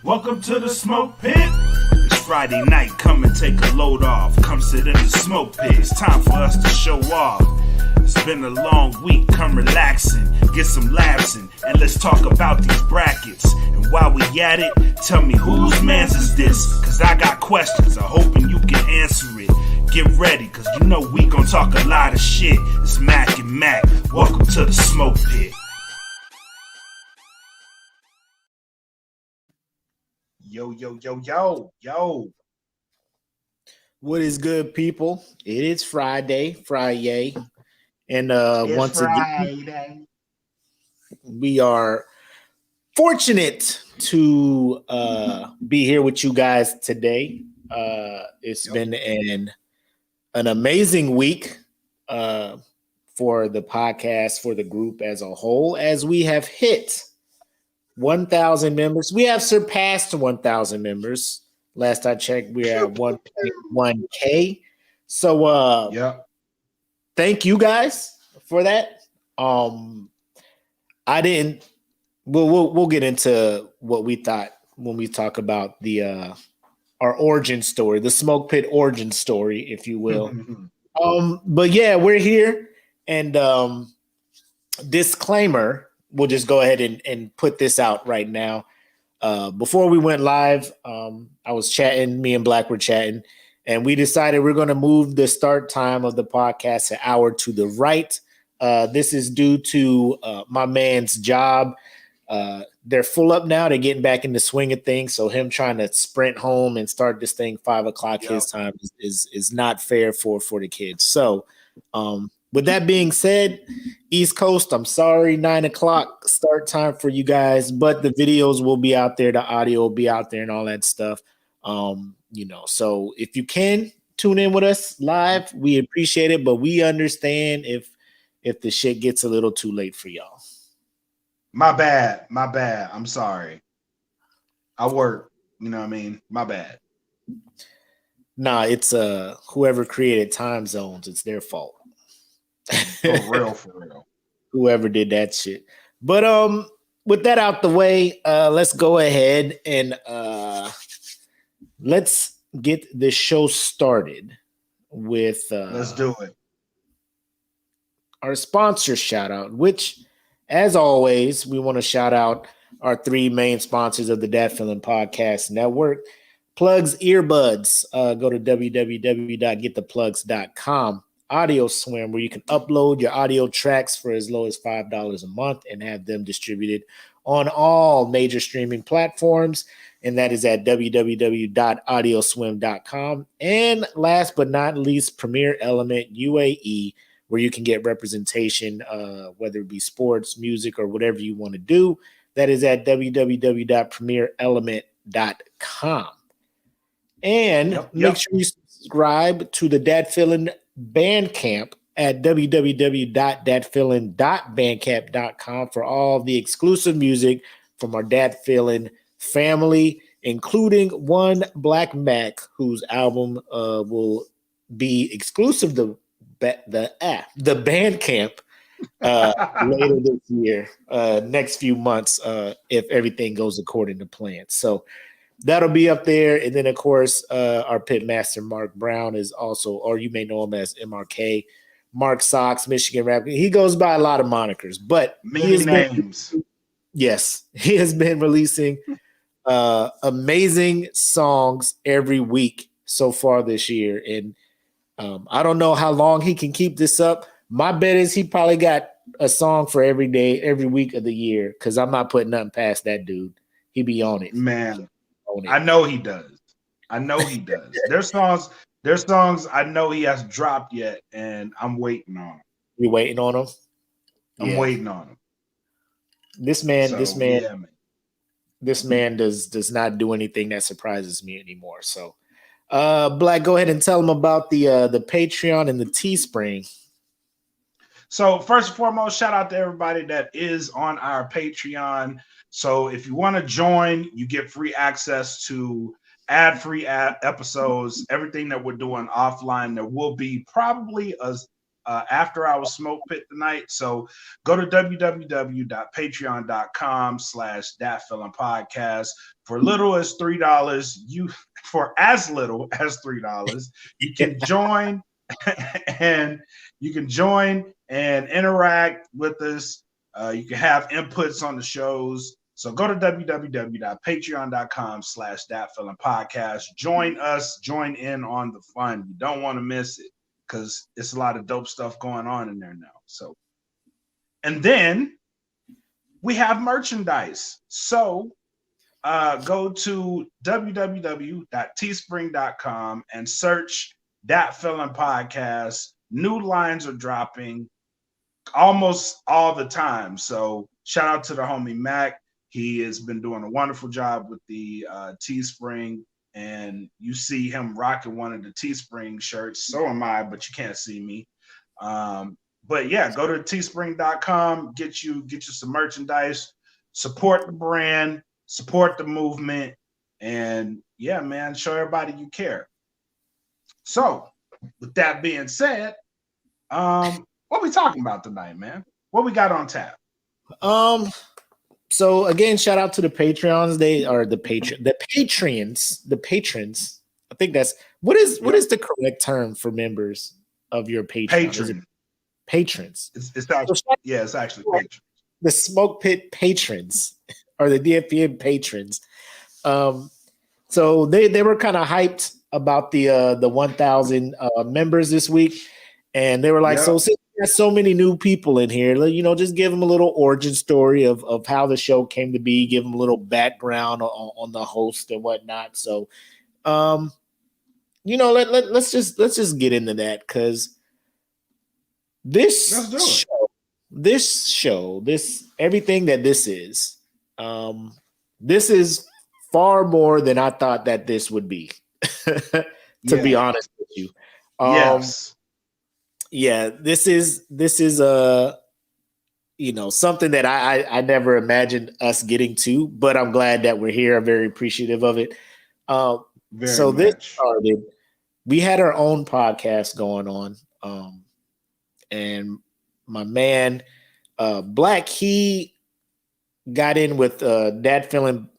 Welcome to the Smoke Pit. It's Friday night, come and take a load off. Come sit in the Smoke Pit, it's time for us to show off. It's been a long week, come relaxing, get some laughs in, and let's talk about these brackets. And while we at it, tell me whose mans is this? Cause I got questions, I'm hoping you can answer it. Get ready, cause you know we gon' talk a lot of shit. It's Makk and Mac, welcome to the Smoke Pit. Yo. What is good, people? It is Friday, and once again, we are fortunate to be here with you guys today. It's been an amazing week for the podcast, for the group as a whole, as we have hit 1,000 members. We have surpassed 1,000 members. Last I checked, we're at 1.1K. So thank you guys for that. We'll get into what we thought when we talk about the our origin story, the Smoke Pit origin story, if you will. But yeah, we're here, and disclaimer, we'll just go ahead and put this out right now. Before we went live, I was chatting, me and Black were chatting, and we decided we're going to move the start time of the podcast an hour to the right. This is due to my man's job. They're full up now. They're getting back in the swing of things. So him trying to sprint home and start this thing 5 o'clock his time is not fair for the kids. So with that being said, East Coast, I'm sorry, 9 o'clock start time for you guys, but the videos will be out there, the audio will be out there and all that stuff. So if you can tune in with us live, we appreciate it, but we understand if the shit gets a little too late for y'all. My bad. I'm sorry. I work, you know what I mean? My bad. Nah, it's whoever created time zones, it's their fault. For real. Whoever did that shit. But with that out the way, let's go ahead and let's get the show started with let's do it. Our sponsor shout out, which, as always, we want to shout out our 3 main sponsors of the Dat Feelin Podcast Network. Plugs Earbuds. Go to www.gettheplugs.com. Audio Swim, where you can upload your audio tracks for as low as $5 a month and have them distributed on all major streaming platforms. And that is at www.audioswim.com. And last but not least, Premier Element UAE, where you can get representation, whether it be sports, music, or whatever you want to do. That is at www.premierelement.com. And make sure you subscribe to the Dat Feelin Bandcamp at www.datfeelin.bandcamp.com for all the exclusive music from our Dat Feelin family, including one Black Mac, whose album will be exclusive to the Bandcamp later this year, next few months, if everything goes according to plan. So that'll be up there. And then, of course, our Pitmaster Mark Brown is also, or you may know him as MRK, Mark Sox, Michigan Rap. He goes by a lot of monikers, but many names. Yes, he has been releasing amazing songs every week so far this year. And I don't know how long he can keep this up. My bet is he probably got a song for every day, every week of the year, because I'm not putting nothing past that dude. He be on it. Man. I know he does. There's songs I know he hasn't dropped yet, and I'm waiting on him. You waiting on him? I'm waiting on him. This man does not do anything that surprises me anymore. So, Black, go ahead and tell him about the Patreon and the Teespring. So first and foremost, shout out to everybody that is on our Patreon. So if you want to join, you get free access to ad-free episodes, everything that we're doing offline. There will be probably a after our Smoke Pit tonight. So go to www.patreon.com/thatfeelingpodcast. For little as $3, for as little as $3, you can join and interact with us. You can have inputs on the shows. So go to www.patreon.com/thatfeelingpodcast. Join us, join in on the fun. You don't want to miss it because it's a lot of dope stuff going on in there now. So, and then we have merchandise. So go to www.teespring.com and search That Feeling Podcast. New lines are dropping almost all the time. So shout out to the homie Mac. He has been doing a wonderful job with the Teespring, and you see him rocking one of the Teespring shirts. So am I, but you can't see me. But yeah, go to teespring.com, get you some merchandise, support the brand, support the movement, and yeah, man, show everybody you care. So with that being said, what we talking about tonight, man? What we got on tap? So again, shout out to the Patreons. They are the patrons. I think that's what is the correct term for members of your Patreon? Patrons. It's actually patrons. The Smoke Pit patrons or the DFPN patrons. So they were kind of hyped about the 1,000 members this week, and they were like, so since there's so many new people in here, just give them a little origin story of how the show came to be, give them a little background on the host and whatnot. So, let's just get into that, because this show, everything that this is far more than I thought that this would be. To be honest with you. Yes. Yeah, this is something that I never imagined us getting to, but I'm glad that we're here. I'm very appreciative of it. This started, we had our own podcast going on. And my man Black, he got in with That Feeling,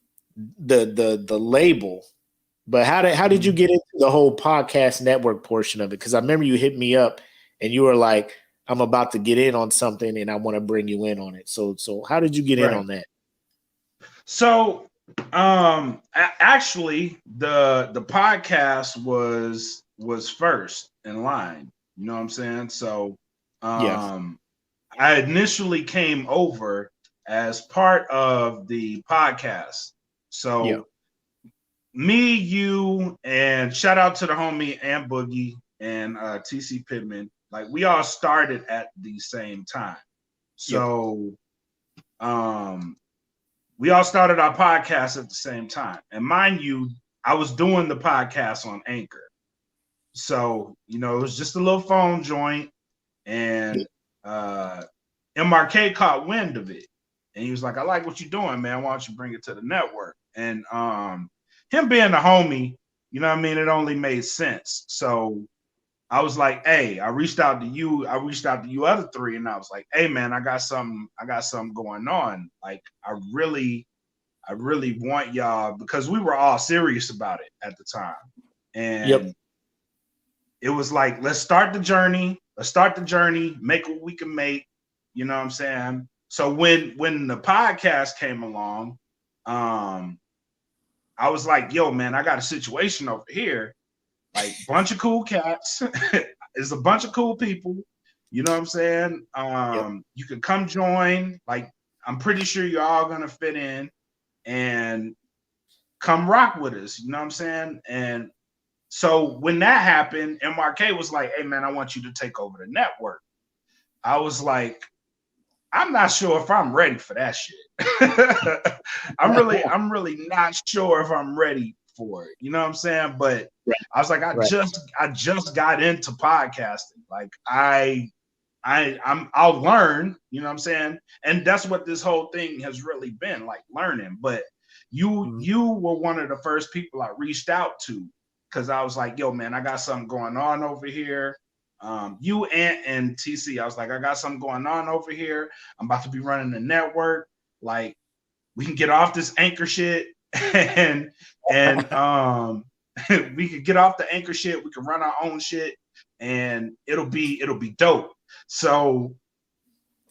the label. But how did you get into the whole podcast network portion of it? Because I remember you hit me up and you were like, I'm about to get in on something and I want to bring you in on it. So how did you get in on that? So actually the podcast was first in line. You know what I'm saying? So I initially came over as part of the podcast. So me, you, and shout out to the homie and Boogie and TC Pittman. Like, we all started at the same time. So we all started our podcast at the same time. And mind you, I was doing the podcast on Anchor. So, it was just a little phone joint. And MRK caught wind of it. And he was like, I like what you're doing, man. Why don't you bring it to the network? And him being a homie, it only made sense. So I was like, hey, I reached out to you other three, and I was like, hey man, I got something going on. Like, I really want y'all, because we were all serious about it at the time. And it was like, let's start the journey, make what we can make, you know what I'm saying? So when the podcast came along, I was like, yo, man, I got a situation over here. Like, bunch of cool cats. It's a bunch of cool people. You know what I'm saying? You can come join. Like, I'm pretty sure you're all going to fit in and come rock with us. You know what I'm saying? And so when that happened, MRK was like, hey, man, I want you to take over the network. I was like, I'm not sure if I'm ready for that shit. I'm really not sure if I'm ready for it. You know what I'm saying? But I was like, I just got into podcasting. Like, I'll learn, you know what I'm saying? And that's what this whole thing has really been, like, learning. But you were one of the first people I reached out to, because I was like, yo, man, I got something going on over here. you, Ant, and TC. I was like, I got something going on over here. I'm about to be running the network. Like, we can get off this anchor shit and we could get off the anchor shit. We can run our own shit, and it'll be dope. So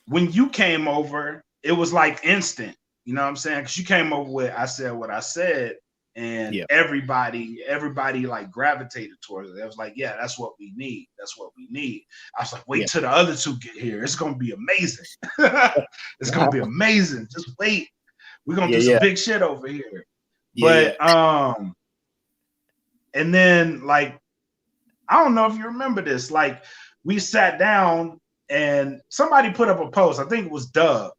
when you came over, it was like instant. You know what I'm saying? Because you came over with I said what I said, and everybody like gravitated towards it. It was like, yeah, that's what we need. That's what we need. I was like, wait till the other two get here. It's gonna be amazing. It's gonna be amazing. Just wait. We're gonna do some big shit over here. But and then like, I don't know if you remember this. Like, we sat down and somebody put up a post. I think it was Dub.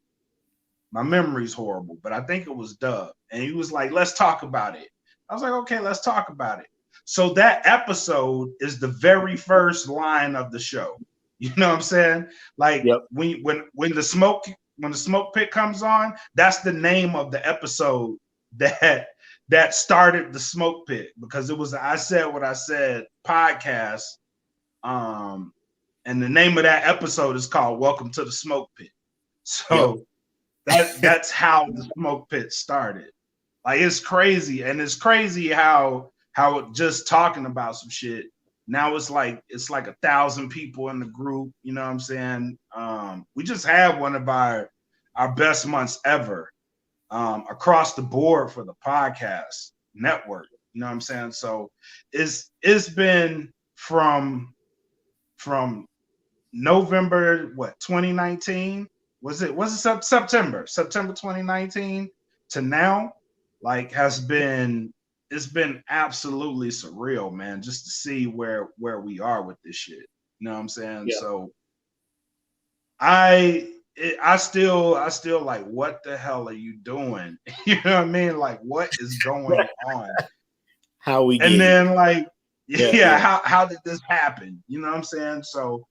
My memory's horrible, but I think it was Dub. And he was like, let's talk about it. I was like, okay, let's talk about it. So that episode is the very first line of the show. You know what I'm saying? Like when the smoke pit comes on, that's the name of the episode that started the smoke pit, because it was I Said What I Said podcast. And the name of that episode is called Welcome to the Smoke Pit. So that's how the smoke pit started. Like, it's crazy. And it's crazy how just talking about some shit, now it's like 1,000 people in the group. You know what I'm saying? We just had one of our best months ever across the board for the podcast network. You know what I'm saying? So it's been from November 2019, was it September 2019 to now, like, it's been absolutely surreal, man, just to see where we are with this shit. You know what I'm saying? So I still like, what the hell are you doing? You know what I mean? Like, what is going on? How we and then like how did this happen? You know what I'm saying? So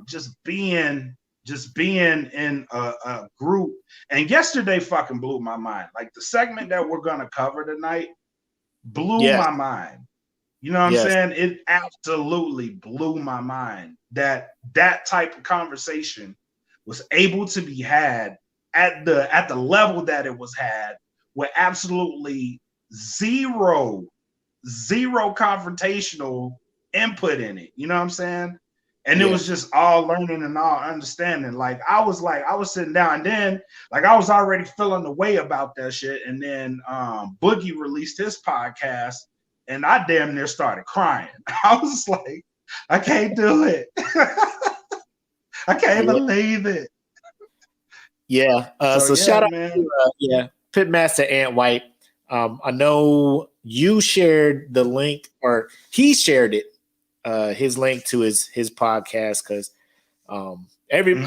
just being in a group, and yesterday fucking blew my mind. Like, the segment that we're gonna cover tonight blew my mind. You know what I'm saying? It absolutely blew my mind that type of conversation was able to be had at the level that it was had, with absolutely zero confrontational input in it. You know what I'm saying? And it was just all learning and all understanding. Like, I was sitting down, and then like I was already feeling the way about that shit. And then Boogie released his podcast, and I damn near started crying. I was like, I can't do it. I can't believe it. So shout out to Pitmaster Ant White. I know you shared the link, or he shared it, his link to his podcast, because I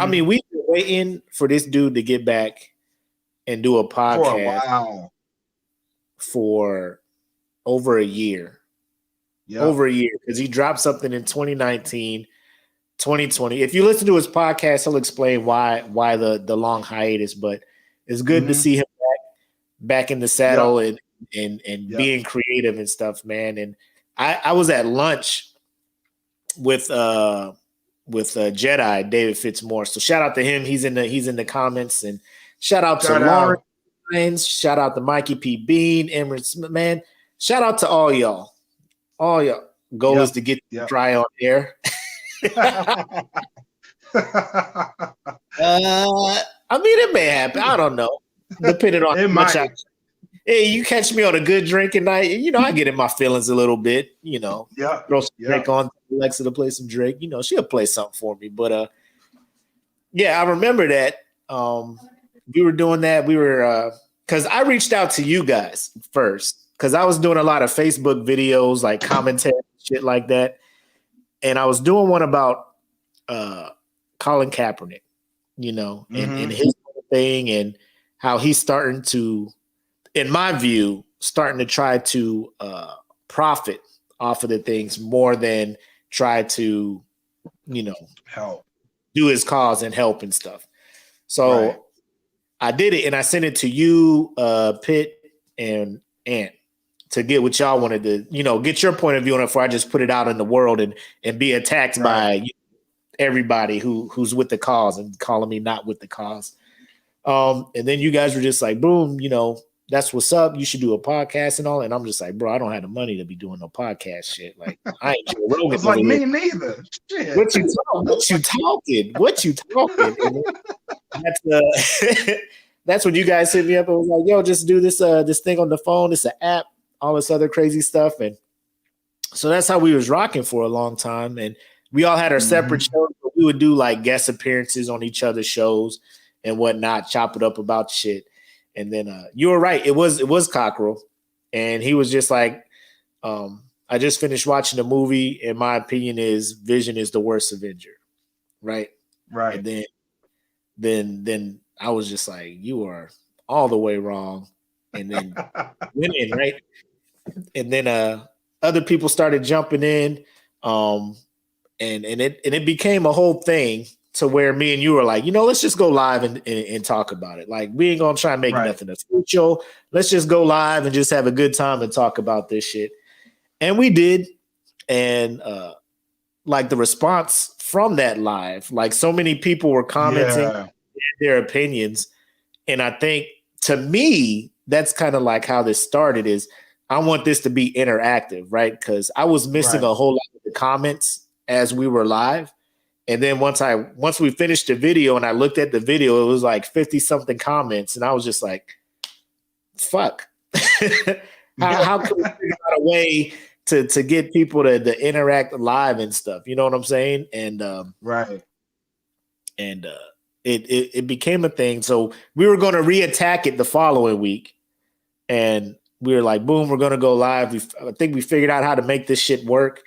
mean, we've been waiting for this dude to get back and do a podcast for over a year. Over a year, because he dropped something in 2019, 2020. If you listen to his podcast, he'll explain why the long hiatus, but it's good to see him back in the saddle and being creative and stuff, man. And I was at lunch with Jedi David Fitzmore. So shout out to him. He's in the comments, and shout out to Lauren Hines, shout out to Mikey P. Bean, Emirates Smith, man. Shout out to all y'all. All y'all. Goal is to get dry on air. I mean, it may happen. I don't know. Depending on how much hey, you catch me on a good drinking night, you know, I get in my feelings a little bit, you know. Throw some Drake on, Alexa to play some Drake. You know, she'll play something for me. But I remember that. We were doing that. We were because I reached out to you guys first, because I was doing a lot of Facebook videos, like commentary, shit like that. And I was doing one about Colin Kaepernick, you know, and his thing, and how he's starting to, in my view, starting to try to profit off of the things more than try to, you know, help, do his cause and help and stuff. So I did it, and I sent it to you, Pitt, and Ant. to get what y'all wanted to, get your point of view on it before I just put it out in the world and be attacked by everybody who's with the cause and calling me not with the cause. And then you guys were just like, boom, that's what's up. You should do a podcast and all. And I'm just like, bro, I don't have the money to be doing no podcast shit. Like, I ain't Joe Rogan. It's like me neither. Shit. What you talking? And that's when you guys hit me up and was like, yo, just do this thing on the phone. It's an app, all this other crazy stuff. And so that's how we was rocking for a long time. And we all had our separate shows, but we would do like guest appearances on each other's shows and whatnot, chop it up about shit. And then you were right. It was Cockrell. And he was just like, I just finished watching the movie, and my opinion is Vision is the worst Avenger. Right. Right. And then I was just like, you are all the way wrong. And then went in, right? And then other people started jumping in. And it became a whole thing to where me and you were like, let's just go live and talk about it. Like, we ain't gonna try and make nothing official. Let's just go live and just have a good time and talk about this shit. And we did. And like the response from that live, like so many people were commenting their opinions. And I think to me, that's kind of like how this started is I want this to be interactive, right? Because I was missing a whole lot of the comments as we were live. And then once we finished the video and I looked at the video, it was like 50 something comments. And I was just like, fuck. how can we figure out a way to get people to interact live and stuff? You know what I'm saying? And it became a thing. So we were going to reattack it the following week. And we were like, boom, we're going to go live. I think we figured out how to make this shit work.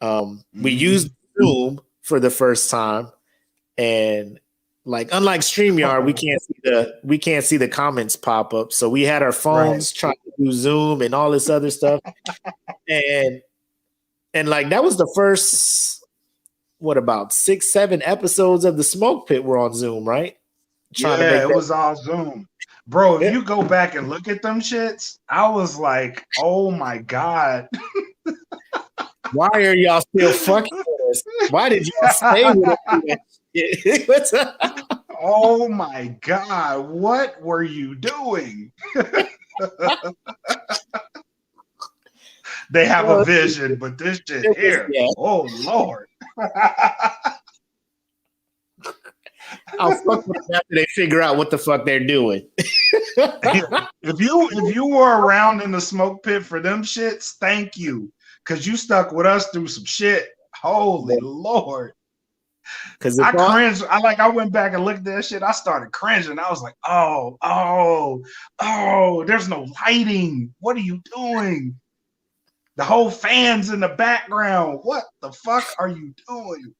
We used Zoom for the first time, and like unlike StreamYard, we can't see the comments pop up. So we had our phones trying to do Zoom and all this other stuff, and like that was the first about 6-7 episodes of the Smoke Pit were on Zoom, right? It was all Zoom, bro. If you go back and look at them shits, I was like, oh my god. Why are y'all still fucking with us? Why did y'all stay with us? Oh my god, what were you doing? They have a vision, but this shit here, oh Lord. I'll fuck with them after they figure out what the fuck they're doing. If you were around in the Smoke Pit for them shits, thank you. Because you stuck with us through some shit. Holy Lord. Because I cringed. I went back and looked at that shit. I started cringing. I was like, oh, there's no lighting. What are you doing? The whole fans in the background. What the fuck are you doing?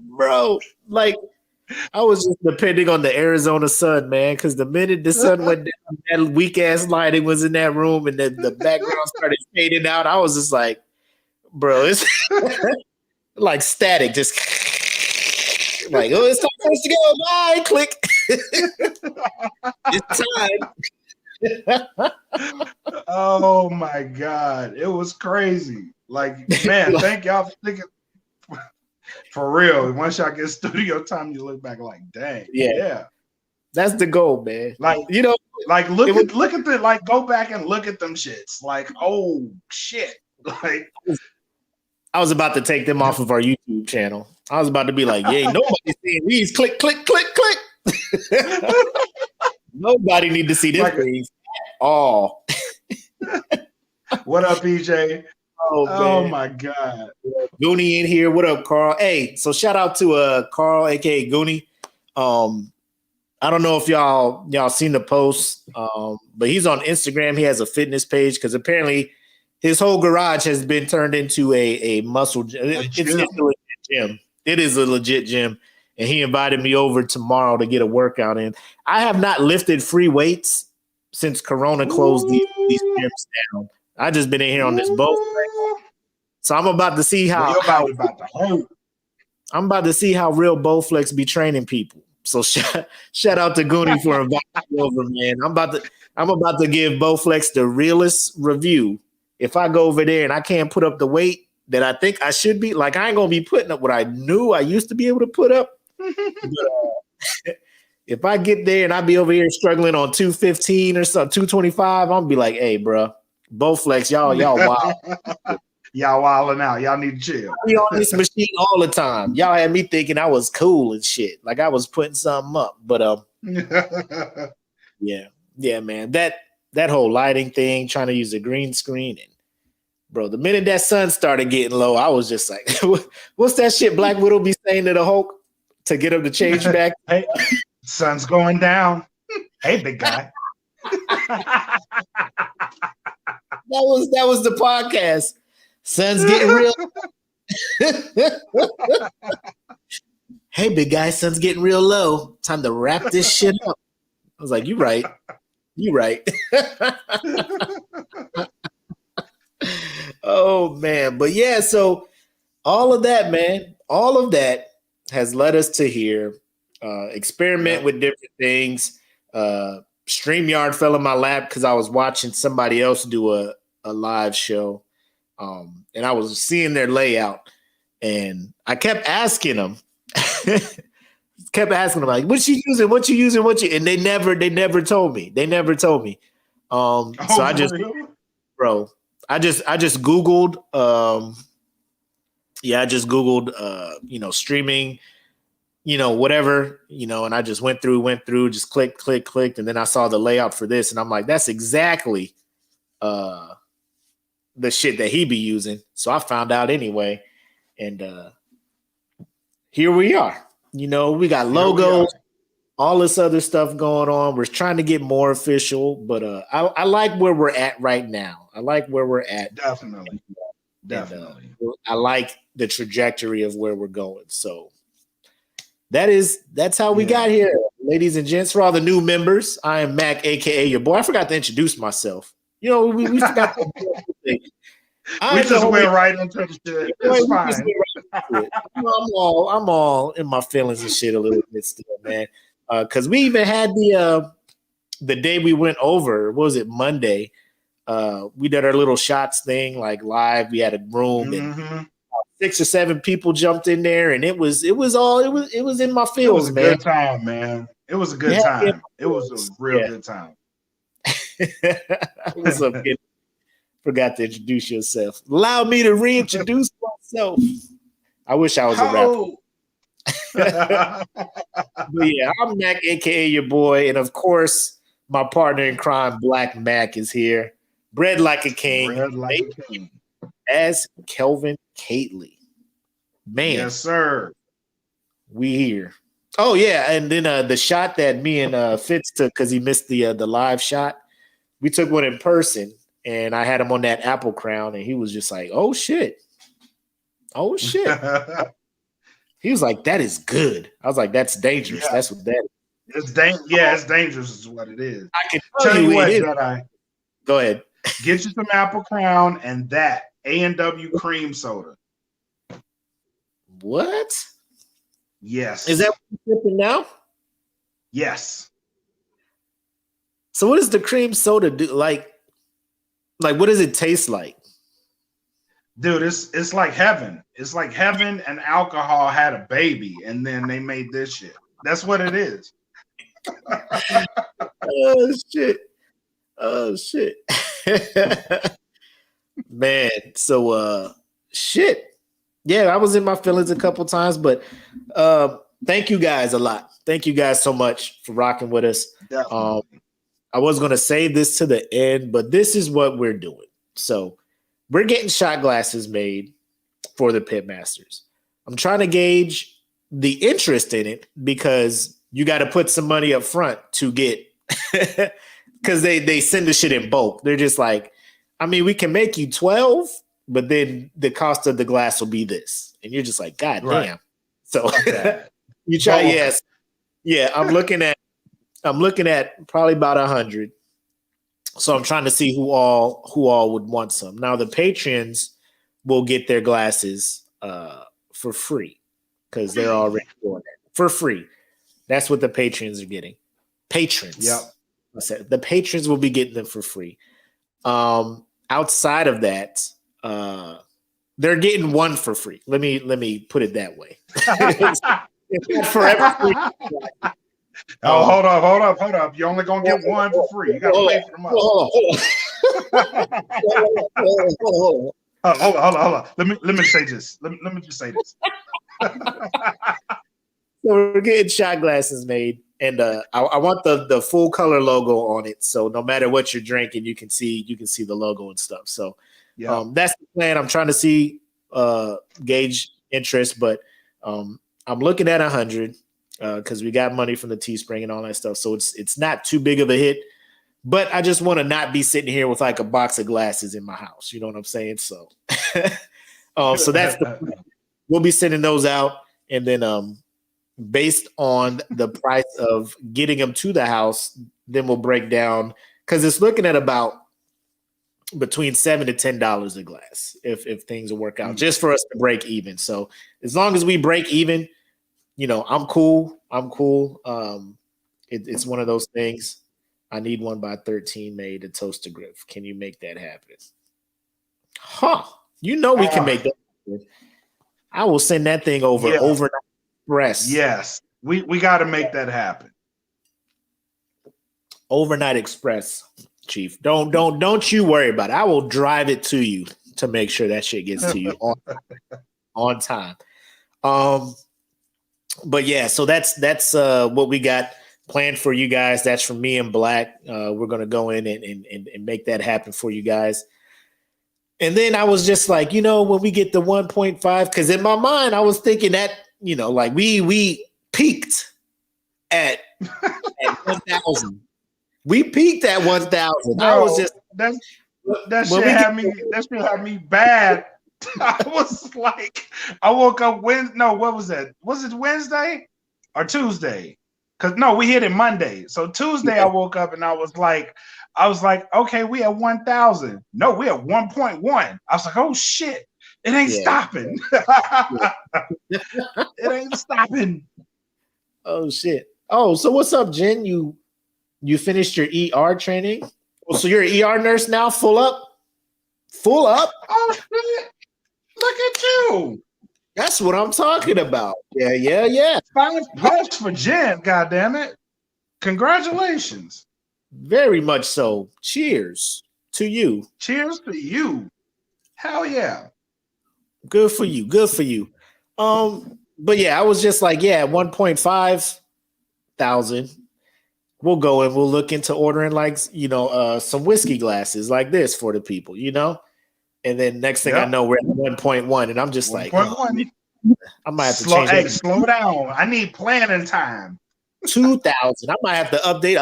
Bro, like, I was just depending on the Arizona sun, man, because the minute the sun went down, that weak-ass lighting was in that room, and the background started fading out. I was just like, bro, it's like static, just like, oh, it's time for us to go. Bye, click. It's time. Oh, my God. It was crazy. Like, man, thank y'all for thinking. For real, once y'all get studio time, you look back like, dang, yeah. That's the goal, man. Like, like look at the like, go back and look at them shits. Like, oh shit. Like, I was about to take them off of our YouTube channel. I was about to be like, yeah, nobody's seeing these. Click, click, click, click. Nobody need to see this things at all. What up, EJ? Oh my God. Goonie in here. What up, Carl? Hey, so shout out to Carl, aka Goonie. I don't know if y'all seen the post, but he's on Instagram. He has a fitness page because apparently his whole garage has been turned into a muscle gym. It's a legit gym. It is a legit gym. And he invited me over tomorrow to get a workout in. I have not lifted free weights since Corona closed these gyms down. I just been in here on this boat. So I'm about to see how I'm about to see how real Bowflex be training people. So shout out to Goonie for inviting me over, man. I'm about to give Bowflex the realest review. If I go over there and I can't put up the weight that I think I should be, like I ain't gonna be putting up what I knew I used to be able to put up. But, if I get there and I be over here struggling on 215 or something, 225, I'm gonna be like, hey, bro, Bowflex, y'all wild. Y'all wilding out. Y'all need to chill. I be on this machine all the time. Y'all had me thinking I was cool and shit. Like I was putting something up. But yeah, man. That whole lighting thing, trying to use a green screen, and bro, the minute that sun started getting low, I was just like, what's that shit Black Widow be saying to the Hulk to get him to change back? Hey, sun's going down. Hey, big guy. That was the podcast. Sun's getting real. Hey, big guy, sun's getting real low. Time to wrap this shit up. I was like, you right. You right. Oh, man. But yeah, so all of that, man, all of that has led us to here. Experiment with different things. StreamYard fell in my lap because I was watching somebody else do a live show. And I was seeing their layout, and I kept asking them, like, what you using? And they never told me. So I just, really? bro, I just Googled, streaming, whatever, and I just went through, just clicked. And then I saw the layout for this, and I'm like, that's exactly, the shit that he be using. So I found out anyway. And here we are. We got logos, all this other stuff going on. We're trying to get more official, but I like where we're at right now. I like where we're at. Definitely. I like the trajectory of where we're going. So that's how we got here. Ladies and gents, for all the new members, I am Mac, aka your boy. I forgot to introduce myself. We forgot to we just went right into the shit. It's fine. I'm all in my feelings and shit a little bit still, man. Because we even had the day we went over. What was it, Monday? We did our little shots thing, like live. We had a room and 6 or 7 people jumped in there, and it was in my feels, it was a man. Good time, man. It was a good time. It was a real good time. What's up, kid? Forgot to introduce yourself. Allow me to reintroduce myself. I wish I was a rapper. But yeah, I'm Mac, aka your boy, and of course, my partner in crime, Black Mac, is here. Bred like a king. As Kelvin Cately. Man. Yes, sir. We here. Oh yeah, and then the shot that me and Fitz took because he missed the live shot. We took one in person, and I had him on that apple crown, and he was just like, "Oh shit, oh shit." He was like, "That is good." I was like, "That's dangerous." Yeah. That's what that is. It's it's dangerous, is what it is. I can tell you what, Jedi. Go ahead. Get you some apple crown and that A&W cream soda. What? Yes. Is that what you're sipping now? Yes. So what does the cream soda do? Like what does it taste like? Dude, it's like heaven. It's like heaven and alcohol had a baby, and then they made this shit. That's what it is. Oh shit. Man, so shit. Yeah, I was in my feelings a couple times, but thank you guys a lot. Thank you guys so much for rocking with us. I was going to save this to the end, but this is what we're doing. So we're getting shot glasses made for the Pitmasters. I'm trying to gauge the interest in it because you got to put some money up front to get, because they send the shit in bulk. They're just like, I mean, we can make you 12, but then the cost of the glass will be this. And you're just like, God damn. So you try, yes. Yeah, I'm looking at probably about 100. So I'm trying to see who all would want some. Now the patrons will get their glasses for free because they're already doing it for free. That's what the patrons are getting. Patrons. Yep. I said the patrons will be getting them for free. Outside of that, they're getting one for free. Let me put it that way. It's not forever free. Hold up. You're only gonna get one for free. You gotta pay for them up. Hold on. Let me say this. Let me just say this. So we're getting shot glasses made, and I want the full color logo on it. So no matter what you're drinking, you can see the logo and stuff. So that's the plan. I'm trying to see gauge interest, but I'm looking at 100 because we got money from the Teespring and all that stuff. So it's not too big of a hit, but I just want to not be sitting here with like a box of glasses in my house. You know what I'm saying? So, so that's we'll be sending those out, and then based on the price of getting them to the house, then we'll break down because it's looking at about between $7 to $10 a glass if things will work out just for us to break even. So as long as we break even, I'm cool. It's one of those things. I need one by 13 made a toaster griff. Can you make that happen? We can make that happen. I will send that thing over overnight express. Yes, we got to make that happen. Overnight express, Chief. Don't you worry about it. I will drive it to you to make sure that shit gets to you on time. But yeah, so that's what we got planned for you guys. That's from me and Black. We're gonna go in and make that happen for you guys. And then I was just like, when we get the 1.5, because in my mind I was thinking that, like we peaked at 1,000. We peaked at 1,000. I was just that shit had me bad. I was like, I woke up what was that? Was it Wednesday or Tuesday? Because we hit it Monday. So Tuesday I woke up and I was like, okay, we at 1,000. No, we at 1.1. I was like, oh shit, it ain't stopping. It ain't stopping. Oh shit. Oh, so what's up, Jen? You finished your ER training? Oh, so you're an ER nurse now? Full up? Oh shit. Look at you. That's what I'm talking about. Yeah. 5+ for Jen, goddammit. Congratulations. Very much so. Cheers to you. Cheers to you. Hell yeah. Good for you. But yeah, I was just like, 1.5 thousand. We'll go and we'll look into ordering some whiskey glasses like this for the people, And then next thing I know, we're at 1.1, and I'm just 1. Like, I might have to change. Hey, slow down. I need planning time. 2,000. I might have to update.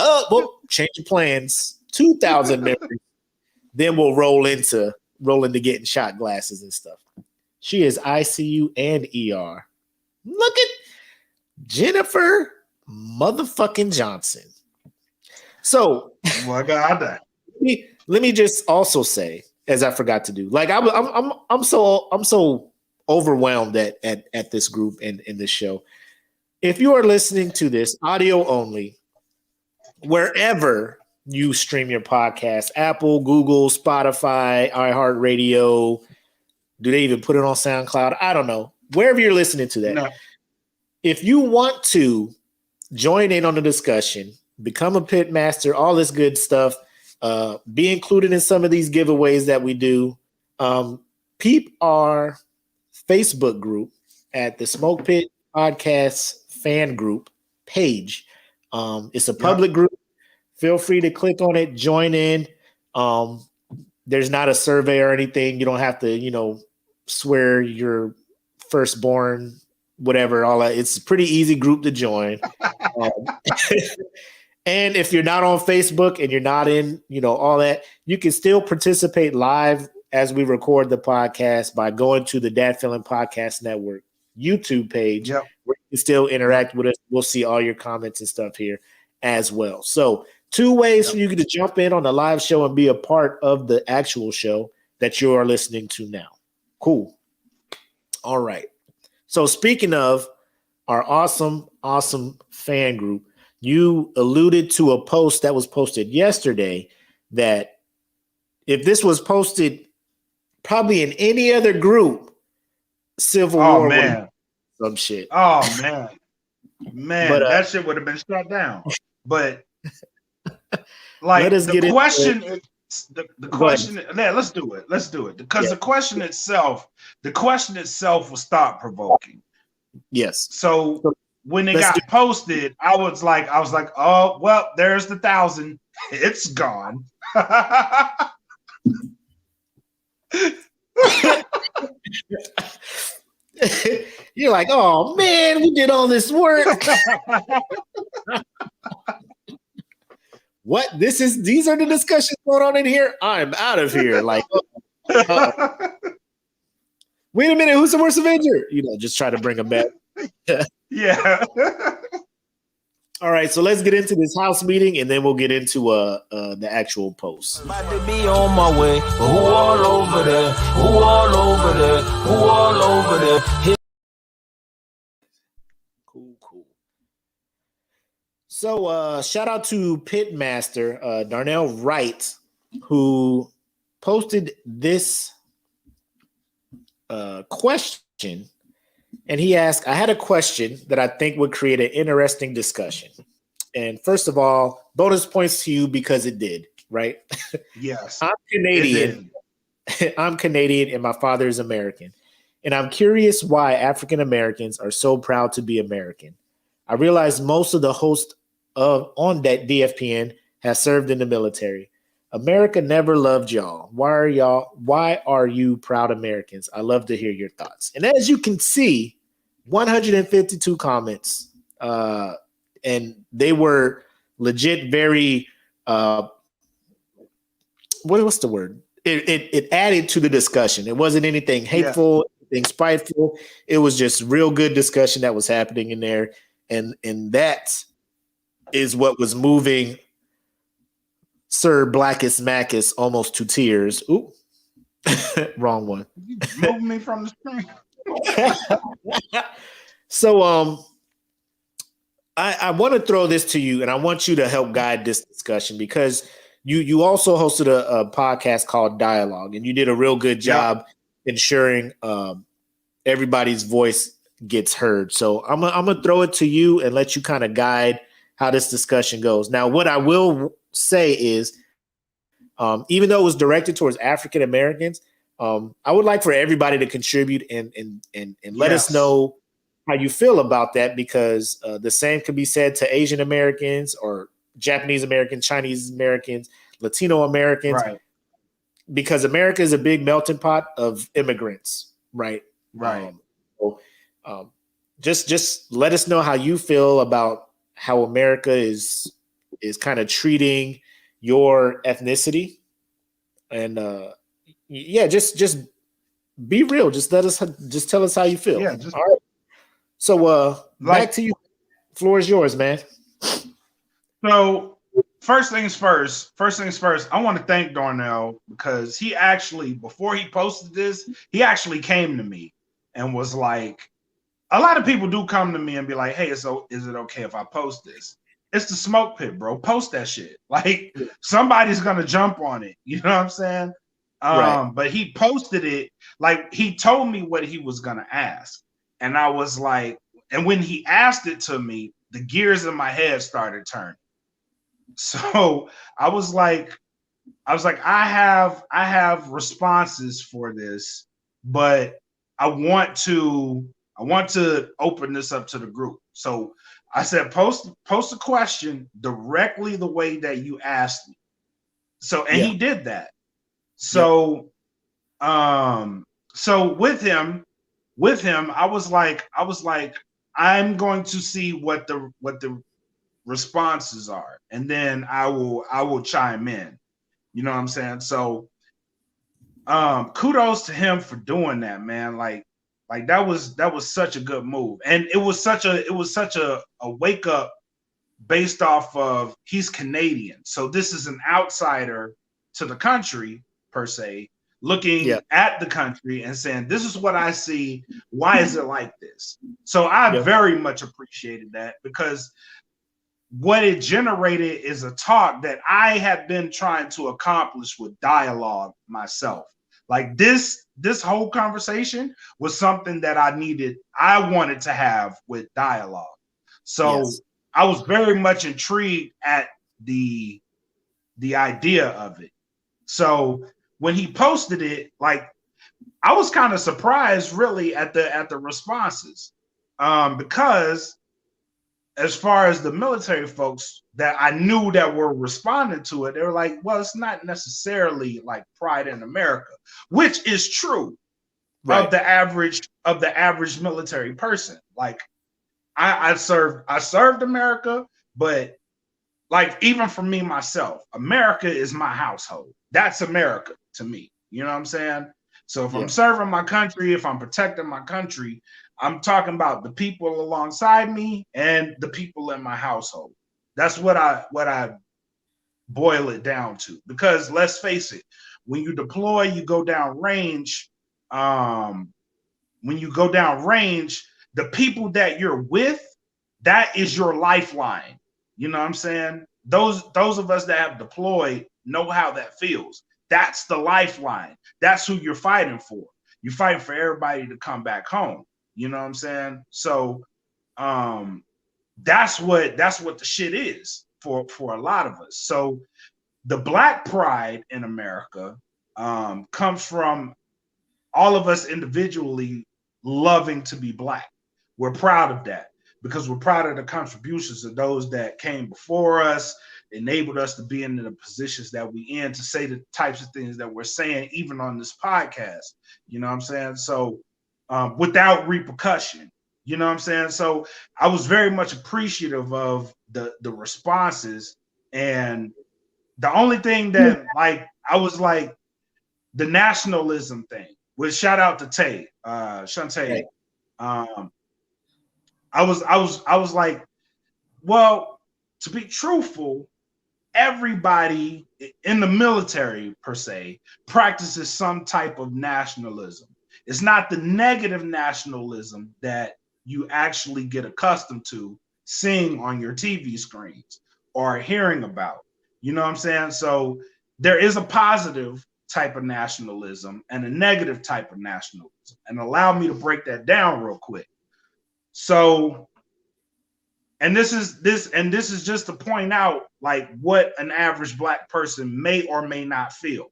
Change the plans. 2,000 members. Then we'll roll into getting shot glasses and stuff. She is ICU and ER. Look at Jennifer motherfucking Johnson. So, what got that? Let me just also say, as I forgot to do, like I'm so overwhelmed at this group and in this show. If you are listening to this audio only, wherever you stream your podcast, Apple, Google, Spotify, iHeartRadio, do they even put it on SoundCloud? I don't know. Wherever you're listening to that, if you want to join in on the discussion, become a Pitmaster, all this good stuff, be included in some of these giveaways that we do, peep our Facebook group at the SmokePit Podcast fan group page. It's a public group. Feel free to click on it, join in. There's not a survey or anything. You don't have to, swear your firstborn, whatever, all that. It's a pretty easy group to join. And if you're not on Facebook and you're not in, all that, you can still participate live as we record the podcast by going to the Dad Feeling Podcast Network YouTube page, where you can still interact with us. We'll see all your comments and stuff here as well. So 2 ways for you to jump in on the live show and be a part of the actual show that you are listening to now. Cool. All right. So speaking of our awesome awesome fan group. You alluded to a post that was posted yesterday that if this was posted probably in any other group, Civil War would have some shit. Oh man, But, that shit would have been shut down. But like the question is the question. Yeah, let's do it. Because the question itself was thought provoking. Yes. So when it got posted, I was like, oh well, there's the 1,000. It's gone. You're like, oh man, we did all this work. What? These are the discussions going on in here. I'm out of here. Like, wait a minute, who's the worst Avenger? Just try to bring them back. Yeah. All right, so let's get into this house meeting, and then we'll get into the actual post. About to be on my way, but who all over there? Who all over there? Who all over there? Cool. So shout out to Pitmaster Darnell Wright, who posted this question. And he asked, I had a question that I think would create an interesting discussion. And first of all, bonus points to you because it did, right? Yes. I'm Canadian. I'm Canadian and my father is American. And I'm curious why African Americans are so proud to be American. I realize most of the hosts on that DFPN have served in the military. America never loved y'all. Why are you proud Americans? I love to hear your thoughts. And as you can see, 152 comments. And they were legit very what's the word? It added to the discussion. It wasn't anything hateful, anything spiteful. It was just real good discussion that was happening in there. And that is what was moving Sir Blackest Mackus almost to tears. Ooh, wrong one. You moved me from the screen. So, I want to throw this to you, and I want you to help guide this discussion because you also hosted a podcast called Dialogue, and you did a real good job ensuring everybody's voice gets heard. So I'm gonna throw it to you and let you kind of guide how this discussion goes. Now, what I will say is, even though it was directed towards African Americans, I would like for everybody to contribute and let us know how you feel about that, because the same can be said to Asian Americans or Japanese Americans, Chinese Americans, Latino Americans, right? Because America is a big melting pot of immigrants, right? Right. Just let us know how you feel about how America is kind of treating your ethnicity, and just be real. Just tell us how you feel. Yeah. All right. So back to you. Floor is yours, man. So first things first, I want to thank Darnell because he actually, before he posted this, he actually came to me and was like, a lot of people do come to me and be like, hey, so is it okay if I post this? It's the Smoke Pit, bro. Post that shit. Like, somebody's gonna jump on it. You know what I'm saying? Right. But he posted it, like he told me what he was gonna ask. And I was like, and when he asked it to me, the gears in my head started turning. So I was like, I have responses for this, but I want to open this up to the group. So I said, post a question directly the way that you asked me. So, and he did that. So, so with him, I was like, I'm going to see what the responses are, and then I will chime in. You know what I'm saying? So, kudos to him for doing that, man. Like that was such a good move, and it was such a wake up based off of he's Canadian, so this is an outsider to the country per se. looking at the country and saying, this is what I see. Why is it like this? So I very much appreciated that, because what it generated is a talk that I have been trying to accomplish with dialogue myself. Like this whole conversation was something that I wanted to have with dialogue. So I was very much intrigued at the idea of it. So when he posted it, like, I was kind of surprised really at the responses, because as far as the military folks that I knew that were responding to it, they were like, well, it's not necessarily like Pride in America, which is true of the average military person. Like I served America, but like, even for me myself, America is my household. That's America to me. You know what I'm saying? So if I'm serving my country, if I'm protecting my country, I'm talking about the people alongside me and the people in my household. That's what I boil it down to. Because let's face it, when you deploy, you go down range. When you go down range, the people that you're with, that is your lifeline. You know what I'm saying? Those of us that have deployed know how that feels. That's the lifeline. That's who you're fighting for. You're fighting for everybody to come back home. You know what I'm saying? So that's what the shit is for a lot of us. So the Black pride in America comes from all of us individually loving to be Black. We're proud of that, because we're proud of the contributions of those that came before us, enabled us to be in the positions that we in, to say the types of things that we're saying, even on this podcast. You know what I'm saying? So without repercussion, you know what I'm saying? So I was very much appreciative of the responses. And the only thing that, like, I was like, the nationalism thing, which, shout out to Tay, Shantae. I was like, well, to be truthful, everybody in the military per se practices some type of nationalism. It's not the negative nationalism that you actually get accustomed to seeing on your TV screens or hearing about. You know what I'm saying? So there is a positive type of nationalism and a negative type of nationalism. And allow me to break that down real quick. So, and this is just to point out, like, what an average Black person may or may not feel,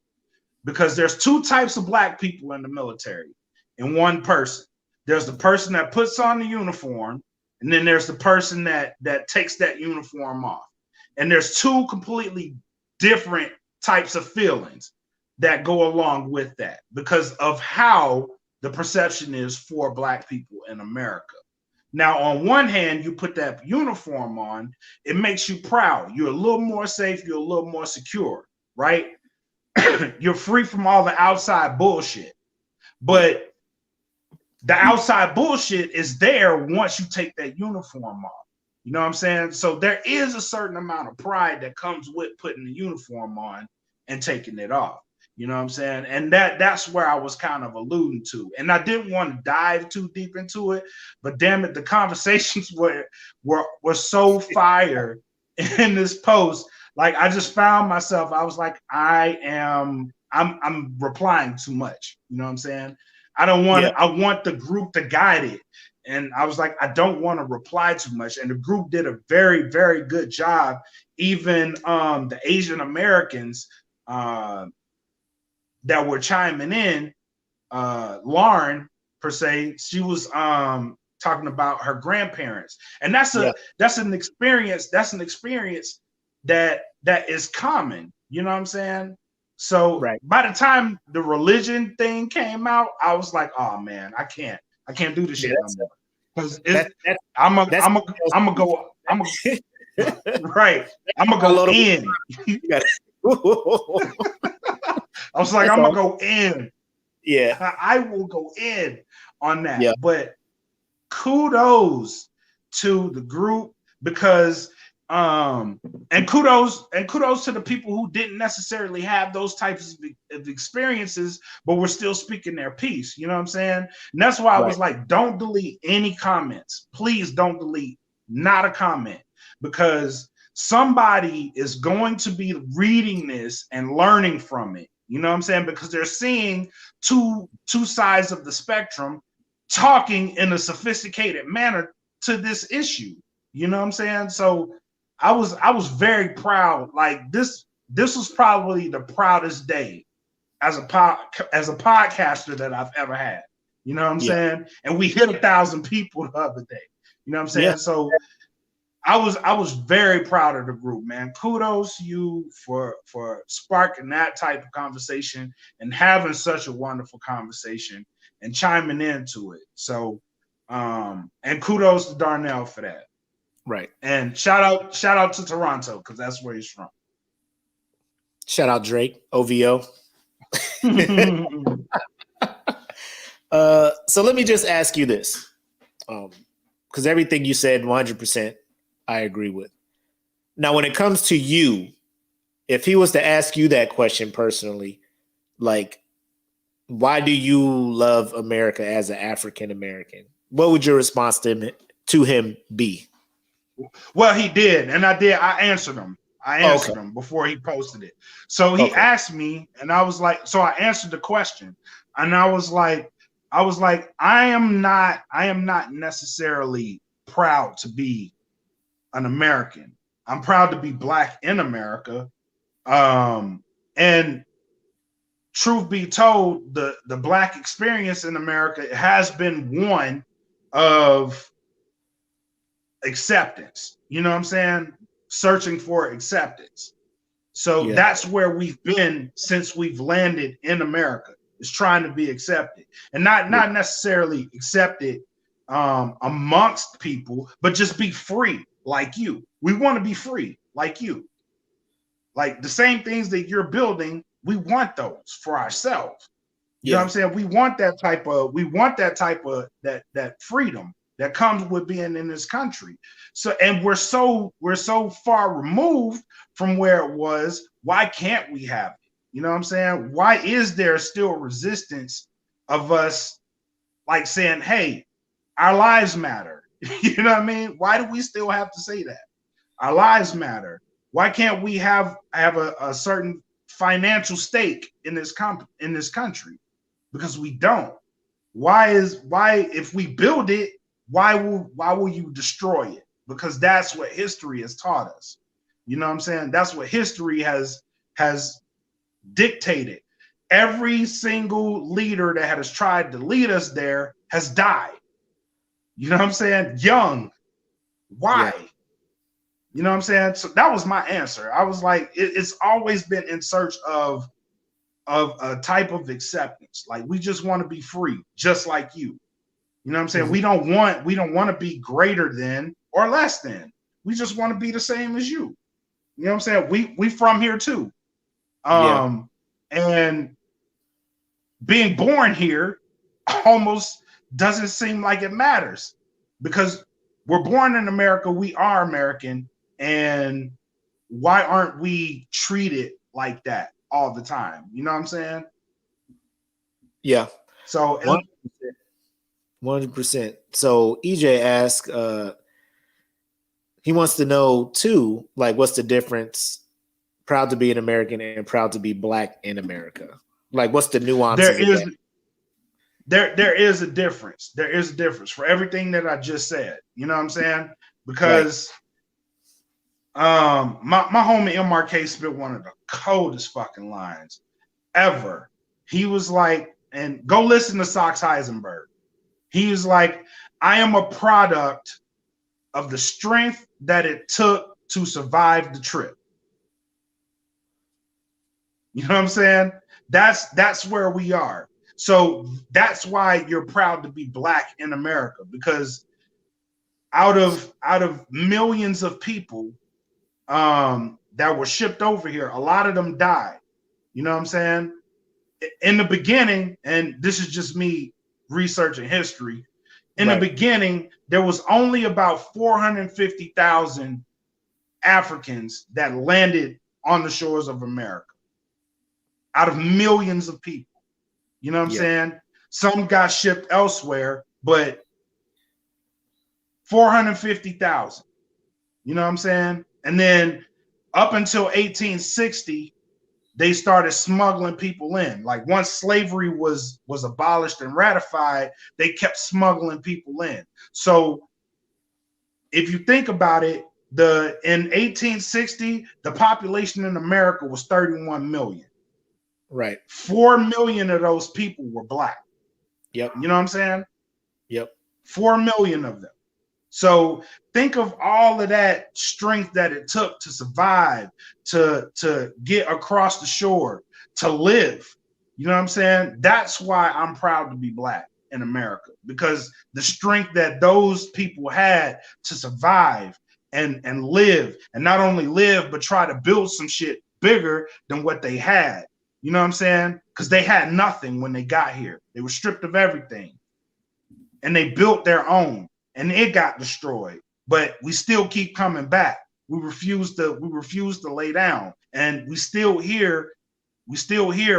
because there's two types of Black people in the military in one person. There's the person that puts on the uniform, and then there's the person that takes that uniform off. And there's two completely different types of feelings that go along with that, because of how the perception is for Black people in America. Now, on one hand, you put that uniform on, it makes you proud. You're a little more safe. You're a little more secure, right? You're free from all the outside bullshit. But the outside bullshit is there once you take that uniform off. You know what I'm saying? So there is a certain amount of pride that comes with putting the uniform on and taking it off. You know what I'm saying? And that's where I was kind of alluding to. And I didn't want to dive too deep into it, but damn it, the conversations were so fire in this post. Like, I just found myself, I was like, I'm replying too much. You know what I'm saying? I don't want I want the group to guide it. And I was like, I don't want to reply too much. And the group did a very, very good job. Even the Asian Americans that were chiming in, Lauren per se, she was talking about her grandparents, and that's an experience that is common. You know what I'm saying? So by the time the religion thing came out, I was like, oh man, I can't do this shit no more, because I'm gonna go right. I'm gonna go in. I was like, I'm gonna go in. Yeah, I will go in on that. Yeah. But kudos to the group, because And kudos to the people who didn't necessarily have those types of experiences, but were still speaking their piece. You know what I'm saying? And that's why I was like, don't delete any comments. Please don't delete not a comment, because somebody is going to be reading this and learning from it. You know what I'm saying? Because they're seeing two sides of the spectrum talking in a sophisticated manner to this issue. You know what I'm saying? So I was very proud. Like this was probably the proudest day as a podcaster that I've ever had. You know what I'm saying? And we hit 1,000 people the other day. You know what I'm saying? So I was very proud of the group, man. Kudos to you for sparking that type of conversation and having such a wonderful conversation and chiming into it. So and kudos to Darnell for that. Right. And shout out to Toronto, because that's where he's from. Shout out Drake, OVO. So let me just ask you this. Because everything you said, 100%, I agree with. Now, when it comes to you, if he was to ask you that question personally, like, why do you love America as an African American? What would your response to him be? Well, he did, and I answered him. I answered him before he posted it. So he asked me, and I was like, so I answered the question, and I was like, I am not necessarily proud to be an American. I'm proud to be Black in America. And truth be told, the Black experience in America has been one of acceptance. You know what I'm saying? Searching for acceptance. So that's where we've been since we've landed in America, is trying to be accepted, and not necessarily accepted amongst people, but just be free like you. We want to be free like you. Like the same things that you're building, we want those for ourselves. You know what I'm saying? We want that type of that freedom that comes with being in this country. So, and we're so far removed from where it was. Why can't we have it? You know what I'm saying? Why is there still resistance of us like saying, hey, our lives matter? You know what I mean? Why do we still have to say that? Our lives matter. Why can't we have a certain financial stake in this country? Because we don't. Why if we build it, why will you destroy it? Because that's what history has taught us. You know what I'm saying? That's what history has dictated. Every single leader that has tried to lead us there has died. You know what I'm saying? Young. Why? Yeah. You know what I'm saying? So that was my answer. I was like, it's always been in search of a type of acceptance. Like, we just want to be free, just like you. You know what I'm saying? Mm-hmm. We don't want to be greater than or less than. We just want to be the same as you. You know what I'm saying? We from here too. And being born here almost doesn't seem like it matters, because we're born in America, we are American, and why aren't we treated like that all the time? You know what I'm saying? Yeah. So 100%. So EJ asked, he wants to know too, like, what's the difference? Proud to be an American and proud to be Black in America. Like, what's the nuance? There is a difference. There is a difference for everything that I just said. You know what I'm saying? Because my homie MRK spit one of the coldest fucking lines ever. He was like, and go listen to Sox Heisenberg. He was like, I am a product of the strength that it took to survive the trip. You know what I'm saying? That's where we are. So that's why you're proud to be Black in America, because out of millions of people that were shipped over here, a lot of them died. You know what I'm saying? In the beginning, and this is just me researching history, in the beginning, there was only about 450,000 Africans that landed on the shores of America out of millions of people. You know what I'm saying? Some got shipped elsewhere, but 450,000. You know what I'm saying? And then up until 1860, they started smuggling people in. Like once slavery was abolished and ratified, they kept smuggling people in. So if you think about it, in 1860, the population in America was 31 million. Right. 4 million of those people were black. Yep. You know what I'm saying? Yep. 4 million of them. So think of all of that strength that it took to survive, to get across the shore, to live. You know what I'm saying? That's why I'm proud to be black in America, because the strength that those people had to survive and live, and not only live, but try to build some shit bigger than what they had. You know what I'm saying? Because they had nothing when they got here. They were stripped of everything. And they built their own. And it got destroyed, but we still keep coming back. We refuse to lay down, and we still here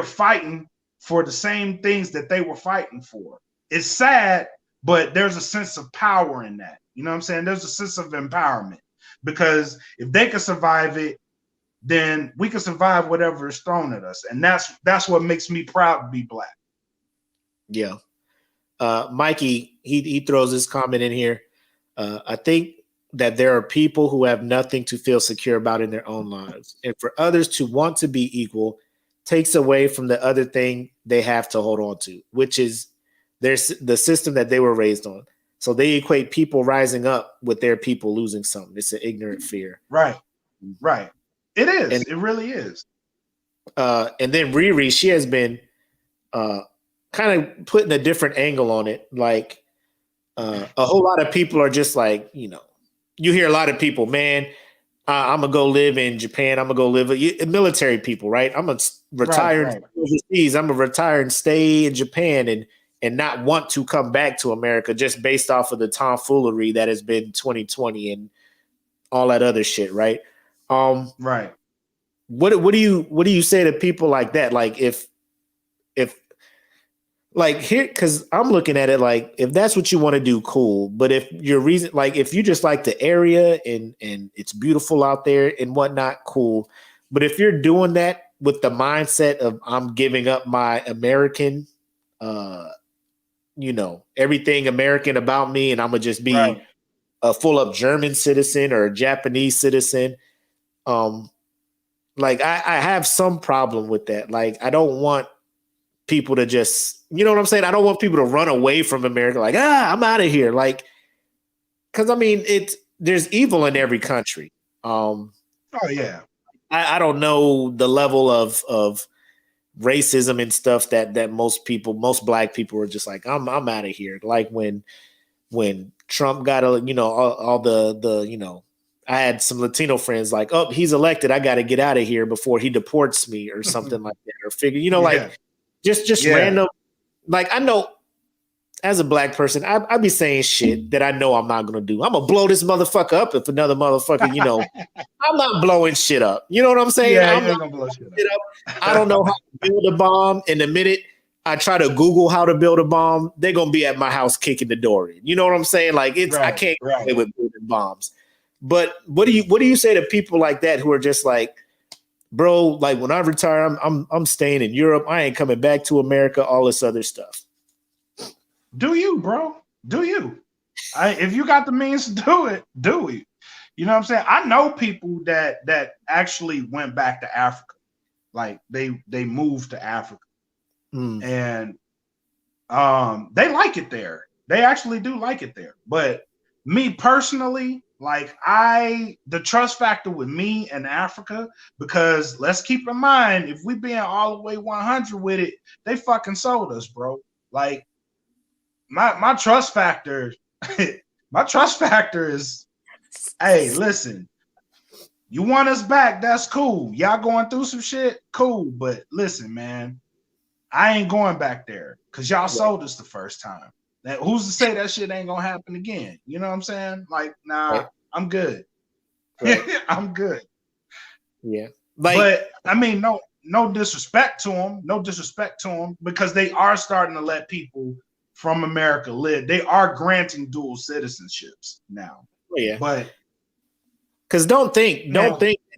fighting for the same things that they were fighting for. It's sad, but there's a sense of power in that. You know what I'm saying? There's a sense of empowerment, because if they can survive it, then we can survive whatever is thrown at us, and that's what makes me proud to be black. Yeah. Mikey, he throws this comment in here. I think that there are people who have nothing to feel secure about in their own lives. And for others to want to be equal takes away from the other thing they have to hold on to, which is the system that they were raised on. So they equate people rising up with their people losing something. It's an ignorant fear. Right. It is. And it really is. And then Riri, she has been kind of putting a different angle on it. Like a whole lot of people are just like, you know, you hear a lot of people, man, I'm gonna go live in Japan. I'm gonna go live with military people, right? I'm gonna retire overseas. I'm gonna retire and stay in Japan and not want to come back to America just based off of the tomfoolery that has been 2020 and all that other shit, right? Right. What do you say to people like that? Like if like here, because I'm looking at it like if that's what you want to do, cool. But if your reason, like if you just like the area and it's beautiful out there and whatnot, cool. But if you're doing that with the mindset of I'm giving up my American, you know, everything American about me, and I'm gonna just be a full up German citizen or a Japanese citizen, like I have some problem with that. Like I don't want people to just, you know what I'm saying? I don't want people to run away from America like, I'm out of here. Like, because I mean, there's evil in every country. Oh yeah. I don't know the level of racism and stuff that most black people are just like, I'm out of here. Like when Trump got all the you know, I had some Latino friends like, oh, he's elected, I got to get out of here before he deports me or something like that, or figure, you know, like just random. Like I know as a black person, I be saying shit that I know I'm not gonna do. I'm gonna blow this motherfucker up if another motherfucker, you know, I'm not blowing shit up. You know what I'm saying? Yeah, I'm not gonna blow shit up. I don't know how to build a bomb. And the minute I try to Google how to build a bomb, they're gonna be at my house kicking the door in. You know what I'm saying? Like I can't play with building bombs. But what do you say to people like that who are just like, bro, like when I retire, I'm staying in Europe. I ain't coming back to America, all this other stuff. Do you, bro? Do you? If you got the means to do it, do it. You know what I'm saying? I know people that actually went back to Africa. Like they moved to Africa. And they like it there. They actually do like it there. But me personally, like the trust factor with me and Africa, because let's keep in mind, if we being all the way 100 with it, they fucking sold us, bro. Like my trust factor, my trust factor is, hey, listen, you want us back, that's cool. Y'all going through some shit, cool. But listen, man, I ain't going back there because y'all sold us the first time. Who's to say that shit ain't gonna happen again? You know what I'm saying? Like, nah, I'm good. I'm good. Yeah. But I mean, no disrespect to them, because they are starting to let people from America live. They are granting dual citizenships now. Oh, yeah. But because don't think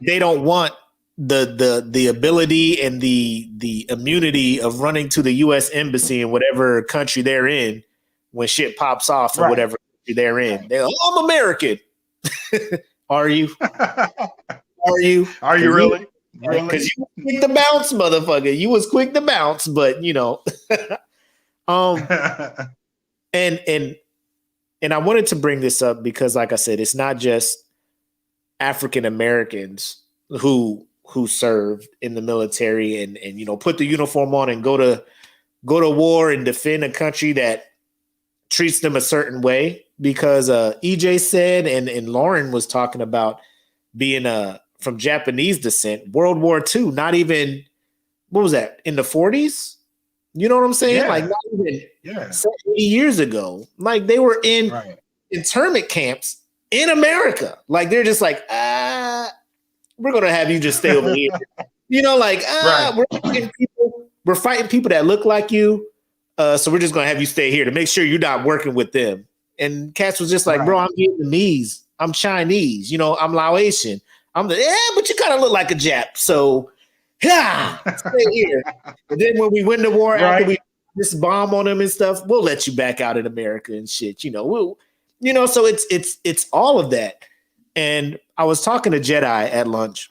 they don't want the ability and the immunity of running to the U.S. embassy in whatever country they're in when shit pops off in whatever country they're in. Right. They're like, oh, I'm American. Are you? Are you? Are you really? Because you was quick to bounce, motherfucker. You was quick to bounce, but you know. And I wanted to bring this up because, like I said, it's not just African Americans who served in the military and you know put the uniform on and go to war and defend a country that treats them a certain way. Because EJ said and Lauren was talking about being from Japanese descent, World War II, not even, what was that, in the 40s? You know what I'm saying? Yeah. Like not even 70 years ago. Like they were in internment camps in America. Like they're just like, we're gonna have you just stay over here. You know, like we're fighting people that look like you. So we're just gonna have you stay here to make sure you're not working with them. And Cass was just like, bro, I'm Vietnamese, I'm Chinese, you know, I'm Laotian. I'm but you kind of look like a Jap. So stay here. And then when we win the war, after we just bomb on them and stuff, we'll let you back out in America and shit. You know, so it's all of that. And I was talking to Jedi at lunch,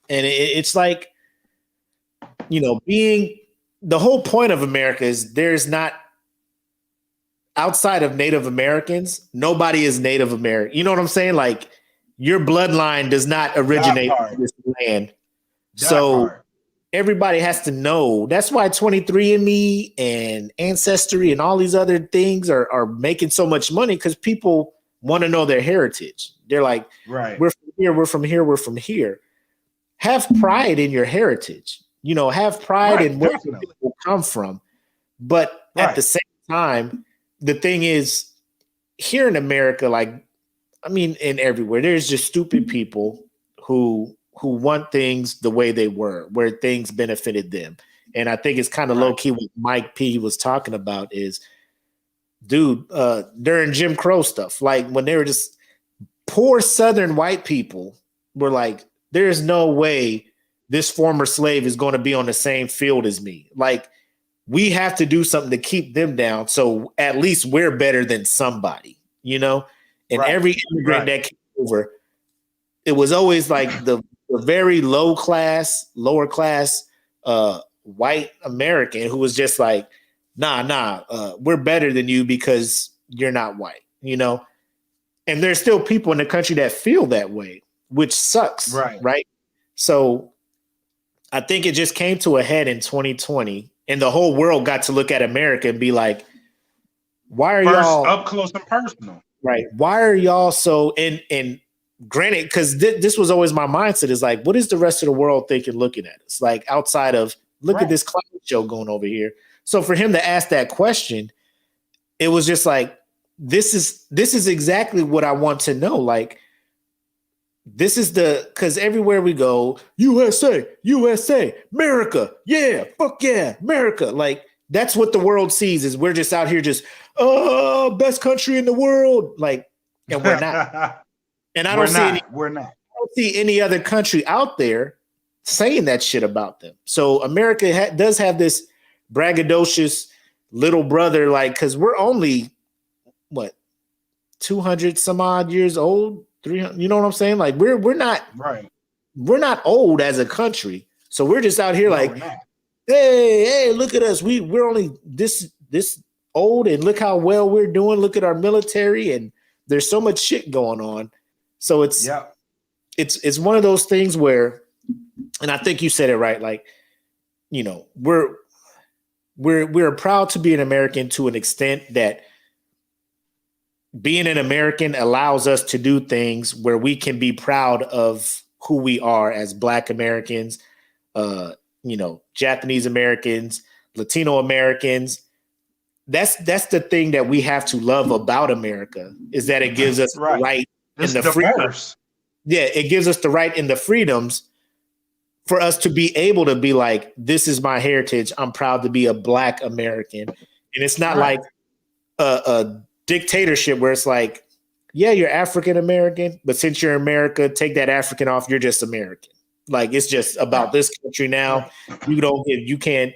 and it's like, you know, being the whole point of America is there's not, outside of Native Americans, nobody is Native American. You know what I'm saying? Like your bloodline does not originate in this land. So everybody has to know. That's why 23andMe and Ancestry and all these other things are making so much money, because people want to know their heritage. They're like, we're from here, we're from here, we're from here. Have pride in your heritage. You know, have pride in where people come from. But at the same time, the thing is, here in America, like, I mean, and everywhere, there's just stupid people who want things the way they were, where things benefited them. And I think it's kind of low key what Mike P was talking about is, dude, during Jim Crow stuff, like when they were just poor Southern white people were like, there's no way this former slave is going to be on the same field as me. Like, we have to do something to keep them down. So at least we're better than somebody, you know? And every immigrant that came over, it was always like the very lower class, white American who was just like, nah, we're better than you because you're not white, you know? And there's still people in the country that feel that way, which sucks, right? So I think it just came to a head in 2020, and the whole world got to look at America and be like, why are y'all up close and personal? Right. Why are y'all so and granted, because this was always my mindset, is like, what is the rest of the world thinking looking at us? Like outside of look at this cloud show going over here. So for him to ask that question, it was just like, this is exactly what I want to know. Like, this is because everywhere we go, USA, America, yeah, fuck yeah, America. Like, that's what the world sees, is we're just out here just, best country in the world. Like, and we're not. And I don't see any other country out there saying that shit about them. So America does have this braggadocious little brother, like, because we're only, 200 some odd years old, 300, you know what I'm saying? Like, we're not we're not old as a country. So we're just out here like, hey, look at us. We're only this old, and look how well we're doing. Look at our military, and there's so much shit going on. So it's one of those things where, and I think you said it right, like, you know, we're proud to be an American to an extent that being an American allows us to do things where we can be proud of who we are as Black Americans, you know, Japanese Americans, Latino Americans. That's the thing that we have to love about America, is that it gives us right and the freedom. it gives us the right and the freedoms for us to be able to be like, this is my heritage. I'm proud to be a Black American. And it's not like a dictatorship where it's like, yeah, you're African American, but since you're America, take that African off. You're just American. Like, it's just about this country now. You can't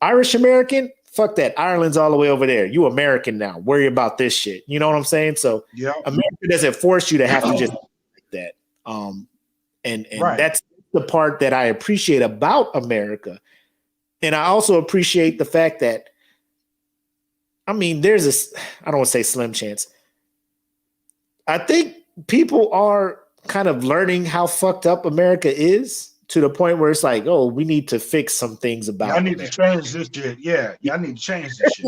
Irish American. Fuck that. Ireland's all the way over there. You American now. Worry about this shit. You know what I'm saying? So America doesn't force you to have to just like that. And that's the part that I appreciate about America. And I also appreciate the fact that, I mean, there's I don't want to say slim chance. I think people are kind of learning how fucked up America is to the point where it's like, oh, we need to fix some things about it. I need to change this shit. Yeah, I need to change this shit.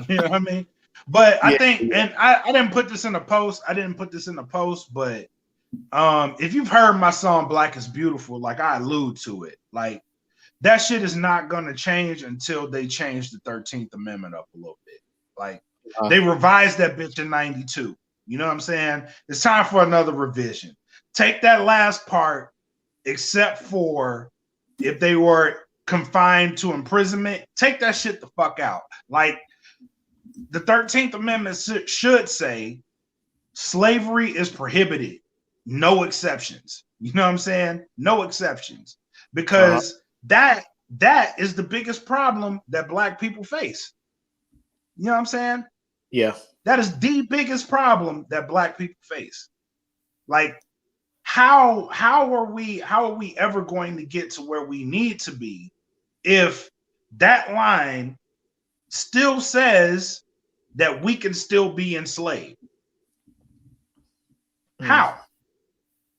You know what I mean? But I think, and I didn't put this in a post. But if you've heard my song Black is Beautiful, like I allude to it, like that shit is not going to change until they change the 13th Amendment up a little bit. Like they revised that bitch in 92. You know what I'm saying? It's time for another revision. Take that last part, except for if they were confined to imprisonment, take that shit the fuck out. Like the 13th Amendment should say slavery is prohibited. No exceptions. You know what I'm saying? No exceptions. Because that is the biggest problem that Black people face. You know what I'm saying? Yeah. That is the biggest problem that Black people face. Like, how are we ever going to get to where we need to be if that line still says that we can still be enslaved? How?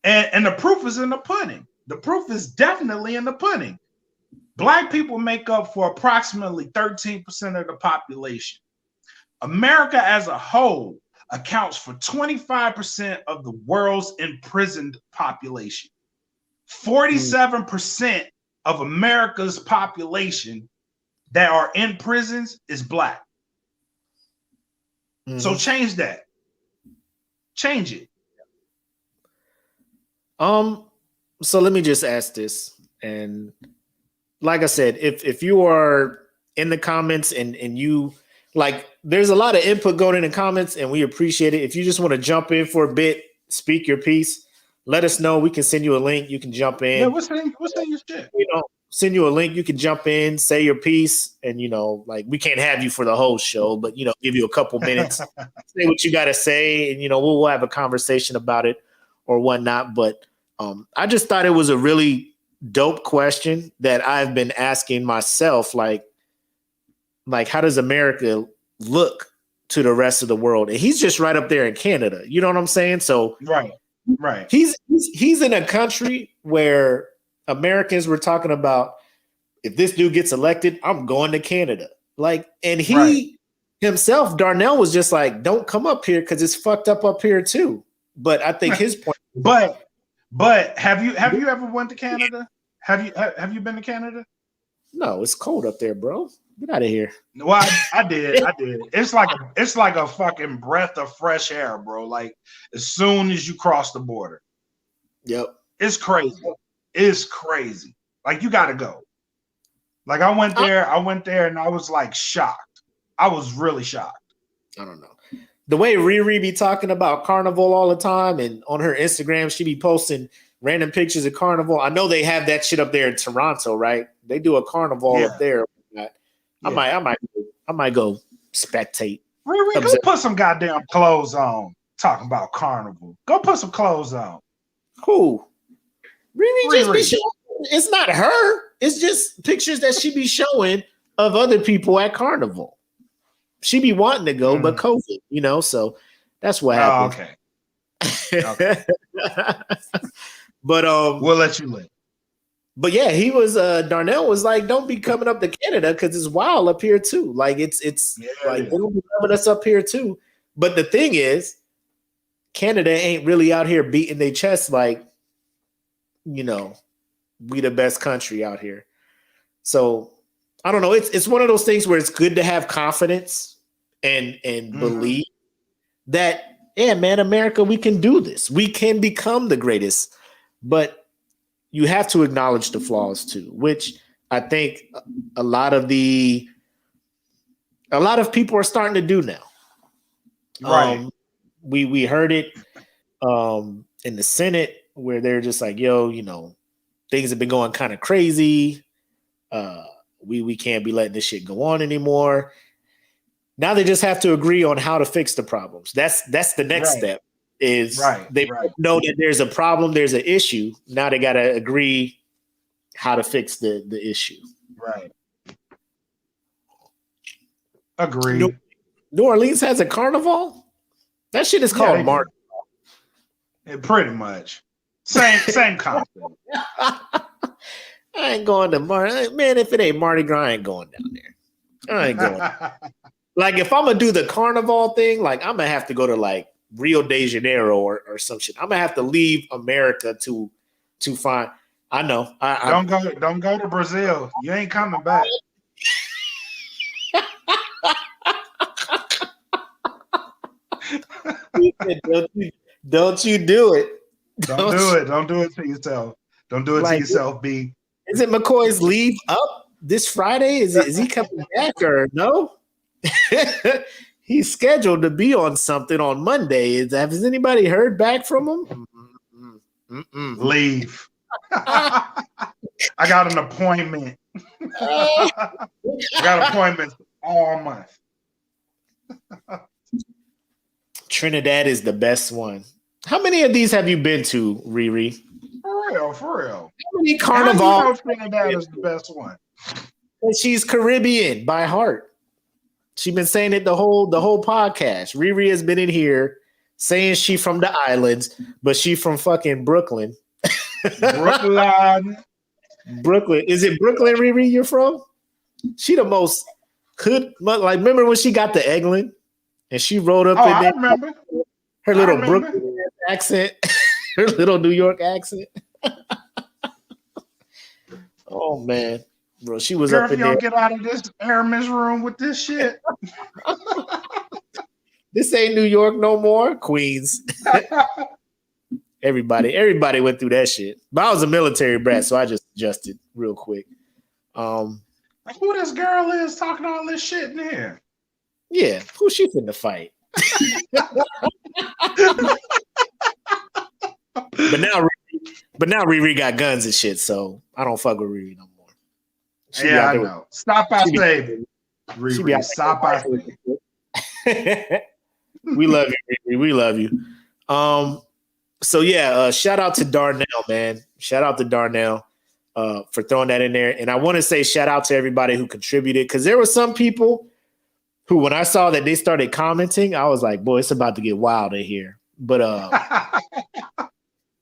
And the proof is in the pudding. The proof is definitely in the pudding. Black people make up for approximately 13% of the population. America as a whole accounts for 25% of the world's imprisoned population. 47% of America's population that are in prisons is Black. So change that. Change it. So let me just ask this. And like I said, if you are in the comments and you like, there's a lot of input going in the comments and we appreciate it. If you just want to jump in for a bit, speak your piece, let us know. We can send you a link. You can jump in. Yeah, what's your shit? You know, send you a link. You can jump in, say your piece. And, you know, like we can't have you for the whole show, but, you know, give you a couple minutes, say what you got to say. And, you know, we'll have a conversation about it or whatnot. But I just thought it was a really dope question that I've been asking myself, like how does America look to the rest of the world? And he's just right up there in Canada. You know what I'm saying? So right. He's in a country where Americans were talking about, if this dude gets elected, I'm going to Canada. Like, and he himself, Darnell, was just like, don't come up here because it's fucked up here too. But I think his point. But have you ever went to Canada? Have you been to Canada? No, it's cold up there, bro. Get out of here. Well, I did. It's like a fucking breath of fresh air, bro. Like as soon as you cross the border. Yep. It's crazy. It's crazy. Like you gotta go. Like I went there and I was like shocked. I was really shocked. I don't know. The way Riri be talking about Carnival all the time, and on her Instagram, she be posting random pictures of Carnival. I know they have that shit up there in Toronto, right? They do a Carnival up there. I might go spectate. Riri, go put some goddamn clothes on. Talking about Carnival. Go put some clothes on. Who? Riri just be showing. It's not her. It's just pictures that she be showing of other people at Carnival. She be wanting to go, but COVID, you know, so that's what happened. Okay. But we'll let you live. But yeah, he was Darnell was like, don't be coming up to Canada because it's wild up here too. Like it's like they don't be loving us up here too. But the thing is, Canada ain't really out here beating their chest like, you know, we the best country out here. So I don't know. It's one of those things where it's good to have confidence and believe that yeah, man, America, we can do this. We can become the greatest. But you have to acknowledge the flaws too, which I think a lot of people are starting to do now. Right. We heard it in the Senate where they're just like, yo, things have been going kind of crazy. We can't be letting this shit go on anymore. Now they just have to agree on how to fix the problems. That's the next step. Is they know that there's a problem, there's an issue. Now they got to agree how to fix the issue. Right. Agree. New Orleans has a carnival. That shit is called Mardi Gras. Pretty much. Same concept. I ain't going to Mardi. Man, if it ain't Mardi Gras, I ain't going down there. I ain't going. Like if I'm gonna do the carnival thing, like I'm gonna have to go to like Rio de Janeiro or some shit. I'm gonna have to leave America to find. I know. Don't go to Brazil. You ain't coming back. Don't you do it. Don't do it. Don't do it to yourself. Don't do it to yourself, B. Is it McCoy's leave up this Friday? Is he coming back or no? He's scheduled to be on something on Monday. Has anybody heard back from him? Leave. I got an appointment. I got appointments all month. Trinidad is the best one. How many of these have you been to, Riri? For real. How many carnivals? Trinidad is the best one. And she's Caribbean by heart. She's been saying it the whole podcast. Riri has been in here saying she from the islands, but she from fucking Brooklyn. Brooklyn. Is it Brooklyn, Riri, you're from? She the most hood. Like, remember when she got the Eglin and she rode up in there? I remember. Her little Brooklyn accent, her little New York accent. Oh, man. Bro, she was up in there. If you don't get out of this Aramis room with this shit. This ain't New York no more. Queens. Everybody went through that shit. But I was a military brat, so I just adjusted real quick. Who this girl is talking all this shit in here? Yeah, who she finna fight? But now Riri got guns and shit, so I don't fuck with Riri no more. I know. Stop by Saban. Riri, stop by Saban. We love you, Riri. We love you. So yeah, shout out to Darnell, man. Shout out to Darnell for throwing that in there. And I want to say shout out to everybody who contributed, because there were some people who, when I saw that they started commenting, I was like, boy, it's about to get wild in here. But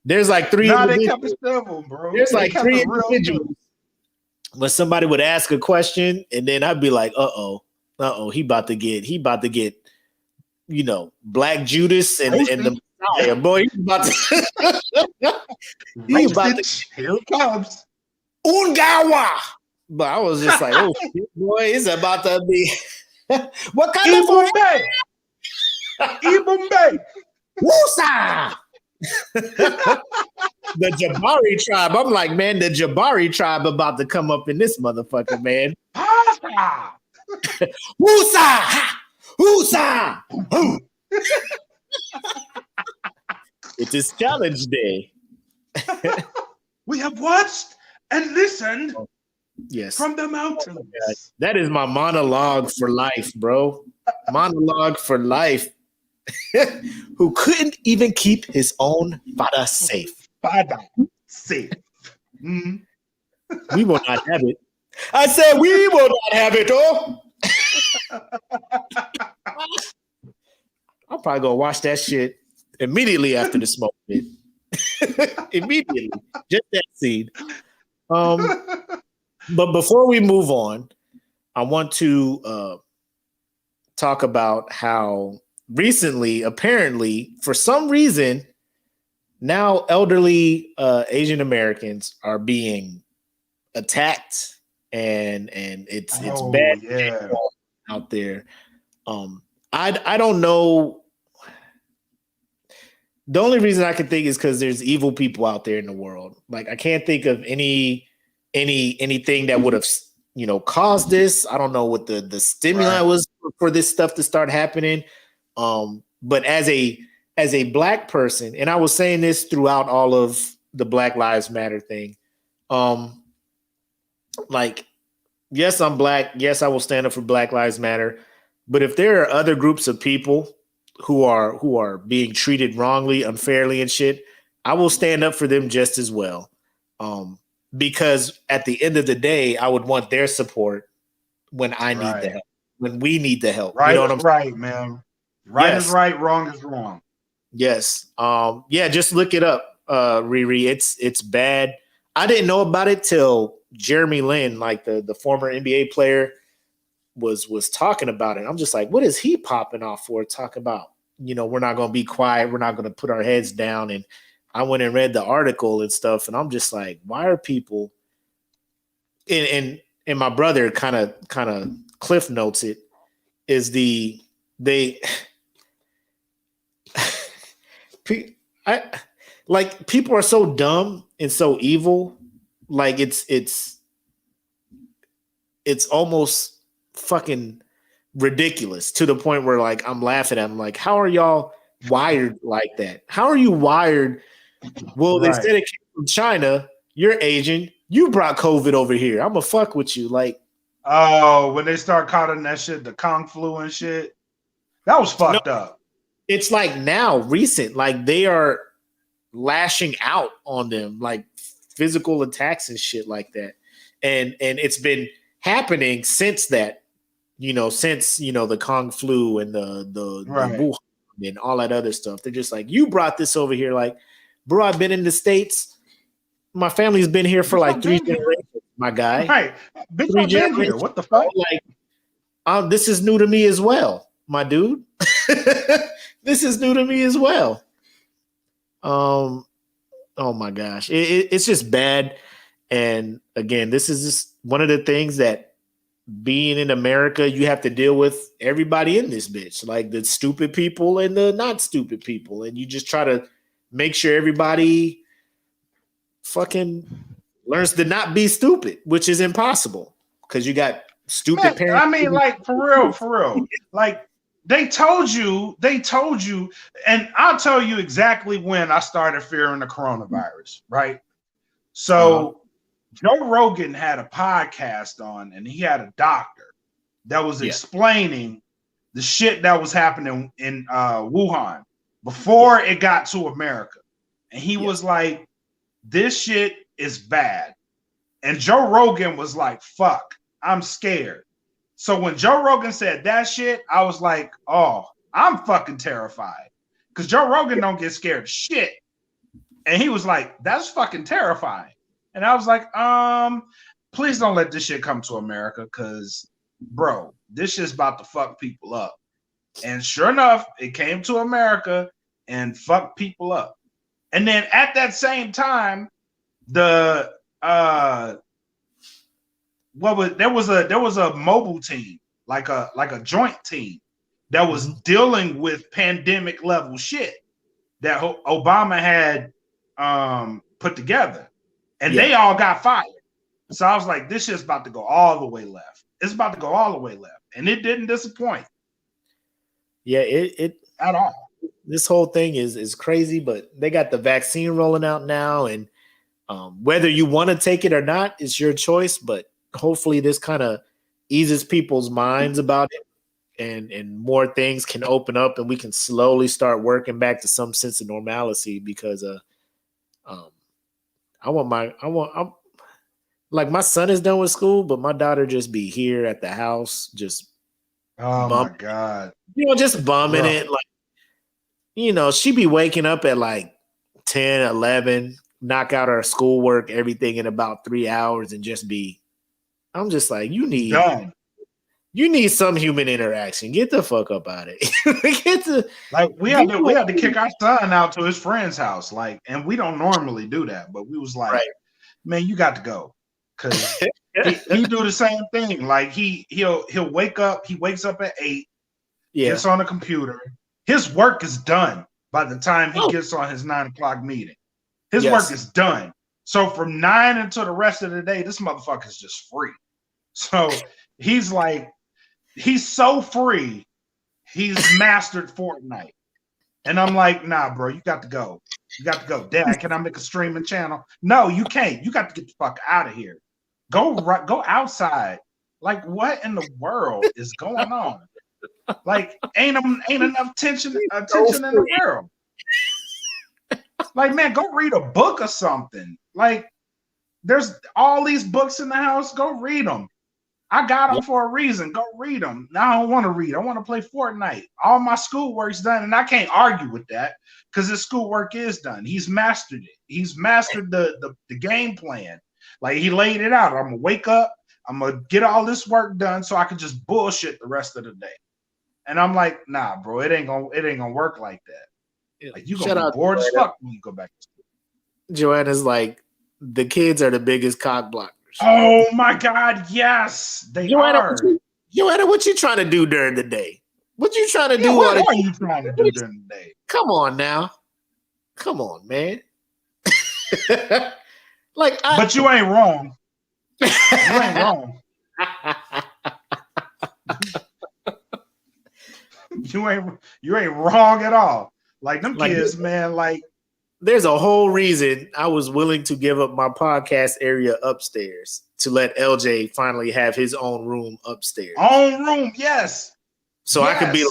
there's like three. They kept it civil, bro. There's like three individuals. When somebody would ask a question, and then I'd be like, he about to get, Black Judas and the Messiah, boy. He's about to here it comes. Ungawa. But I was just like, oh shit, boy, it's about to be what kind of Bombay? Bombay. Wusa. The Jabari tribe. I'm like, man, the Jabari tribe about to come up in this motherfucker, man. Wusa! Wusa! It is challenge day. We have watched and listened from the mountains. Oh, that is my monologue for life, bro. Monologue for life. Who couldn't even keep his own father safe. Mm-hmm. We will not have it. I said we will not have it, oh. I'm probably gonna watch that shit immediately after the smoke pit. Immediately. Just that scene. But before we move on, I want to talk about how recently, apparently, for some reason, now elderly Asian Americans are being attacked, and it's bad out there. I don't know. The only reason I can think is because there's evil people out there in the world. Like I can't think of anything that would have caused this. I don't know what the stimuli was for this stuff to start happening. But as a black person, and I was saying this throughout all of the Black Lives Matter thing, like, yes, I'm black. Yes, I will stand up for Black Lives Matter. But if there are other groups of people who are being treated wrongly, unfairly, and shit, I will stand up for them just as well. Because at the end of the day, I would want their support when I need the help, when we need the help. Right, you know what I'm saying? Right, man. Right is right, wrong is wrong. Yes. Yeah, just look it up, Riri. It's bad. I didn't know about it till Jeremy Lin, like the former NBA player, was talking about it. I'm just like, what is he popping off for? Talking about, we're not going to be quiet. We're not going to put our heads down. And I went and read the article and stuff. And I'm just like, why are people and my brother kind of cliff notes it is people are so dumb and so evil. Like it's almost fucking ridiculous to the point where like I'm laughing at them. Like, how are y'all wired like that? How are you wired? Well, they said it came from China. You're Asian. You brought COVID over here. I'm gonna fuck with you. Like, oh, when they start calling that shit the Kung flu and shit, that was fucked up. It's like now recent, like they are lashing out on them, like physical attacks and shit like that. And it's been happening since that. Since the Kung flu and the Wuhan and all that other stuff. They're just like, you brought this over here. Like, bro, I've been in the States. My family's been here for like 3 generations, my guy. Right. Bitch, I've been here. What the fuck? Like, this is new to me as well, my dude. This is new to me as well. Oh my gosh. It's just bad. And again, this is just one of the things that being in America, you have to deal with everybody in this bitch, like the stupid people and the not stupid people. And you just try to make sure everybody fucking learns to not be stupid, which is impossible because you got stupid parents. I mean, like, for real. Like, they told you, and I'll tell you exactly when I started fearing the coronavirus, right? So Joe Rogan had a podcast on, and he had a doctor that was explaining the shit that was happening in Wuhan before it got to America. And he was like, this shit is bad. And Joe Rogan was like, fuck, I'm scared. So when Joe Rogan said that shit, I was like, oh, I'm fucking terrified. Because Joe Rogan don't get scared of shit. And he was like, that's fucking terrifying. And I was like, please don't let this shit come to America, because, bro, this shit's about to fuck people up. And sure enough, it came to America and fucked people up. And then at that same time, there was a mobile team, like a joint team that was dealing with pandemic level shit that Obama had put together. And they all got fired. So I was like, this shit's about to go all the way left. It's about to go all the way left. And it didn't disappoint. Yeah, it at all. This whole thing is crazy, but they got the vaccine rolling out now. And whether you want to take it or not, it's your choice. But hopefully this kind of eases people's minds about it. And more things can open up and we can slowly start working back to some sense of normalcy, because my son is done with school, but my daughter just be here at the house, just my God. Just bumming it. Like, she be waking up at like 10, 11, knock out her schoolwork, everything in about 3 hours and I'm just like, you need some human interaction. Get the fuck up out of it. We had to kick our son out to his friend's house. And we don't normally do that, but we was like, man, you got to go. Cause he do the same thing. Like he'll wake up, he wakes up at 8, gets on the computer. His work is done by the time he gets on his 9 o'clock meeting. His work is done. So from 9 until the rest of the day, this motherfucker is just free. So he's like, he's so free, he's mastered Fortnite. And I'm like, nah, bro, you got to go. You got to go. Dad, can I make a streaming channel? No, you can't. You got to get the fuck out of here. Go outside. Like, what in the world is going on? Like, ain't enough attention in the world. Like, man, go read a book or something. Like, there's all these books in the house. Go read them. I got them for a reason. Go read them. Now I don't want to read. I want to play Fortnite. All my schoolwork's done, and I can't argue with that because his schoolwork is done. He's mastered it. He's mastered the game plan. Like, he laid it out. I'm gonna wake up. I'm gonna get all this work done so I can just bullshit the rest of the day. And I'm like, nah, bro, it ain't gonna work like that. Like, you gonna be bored as fuck when you go back to school. Joanna's like, the kids are the biggest cock blockers. Oh my God, yes, they are. Joanna, what you trying to do during the day? What you trying to do? What are you trying to do during the day? Come on now. Come on, man. But you ain't wrong. You ain't wrong. You ain't wrong at all. Like, them kids, man, like, there's a whole reason I was willing to give up my podcast area upstairs to let LJ finally have his own room upstairs. Own room, yes. So I could be,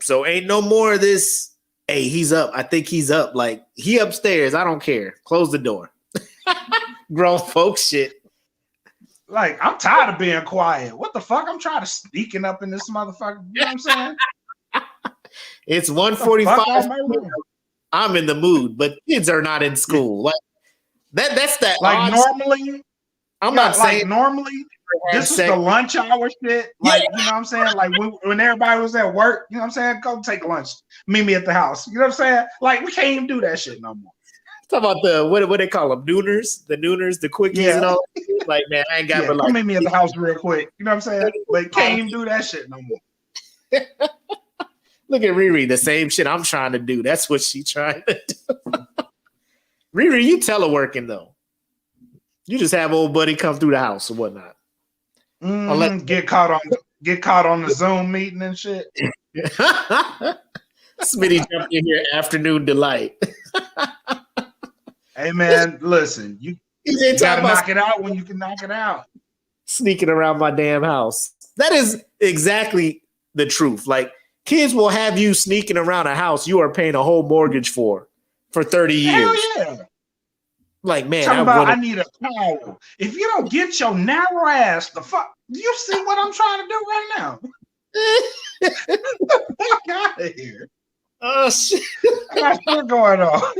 so ain't no more of this. Hey, he's up. I think he's up. Like, he upstairs. I don't care. Close the door. Grown folks shit. Like, I'm tired of being quiet. What the fuck? I'm trying to sneaking up in this motherfucker. You know what I'm saying? It's 1:45. I'm in the mood, but kids are not in school. Like, that's that. Like, normally, I'm not saying like, normally this is the lunch hour shit. Like, you know what I'm saying? Like, when everybody was at work, you know what I'm saying? Go take lunch. Meet me at the house. You know what I'm saying? Like, we can't even do that shit no more. Talk about the what they call them, nooners, the quickies and all. Like, man, I ain't got meet me at the house real quick. You know what I'm saying? But can't even do that shit no more. Look at Riri, the same shit I'm trying to do. That's what she trying to do. Riri, you teleworking though. You just have old buddy come through the house or whatnot. Get caught on the Zoom meeting and shit. Smitty jumped in here, afternoon delight. Hey man, listen, you gotta knock it out when you can knock it out. Sneaking around my damn house. That is exactly the truth. Like, kids will have you sneaking around a house you are paying a whole mortgage for 30 years. Hell yeah. Like, man, I need a towel. If you don't get your narrow ass the fuck, you see what I'm trying to do right now? Get the fuck out of here. Oh shit. I got shit going on.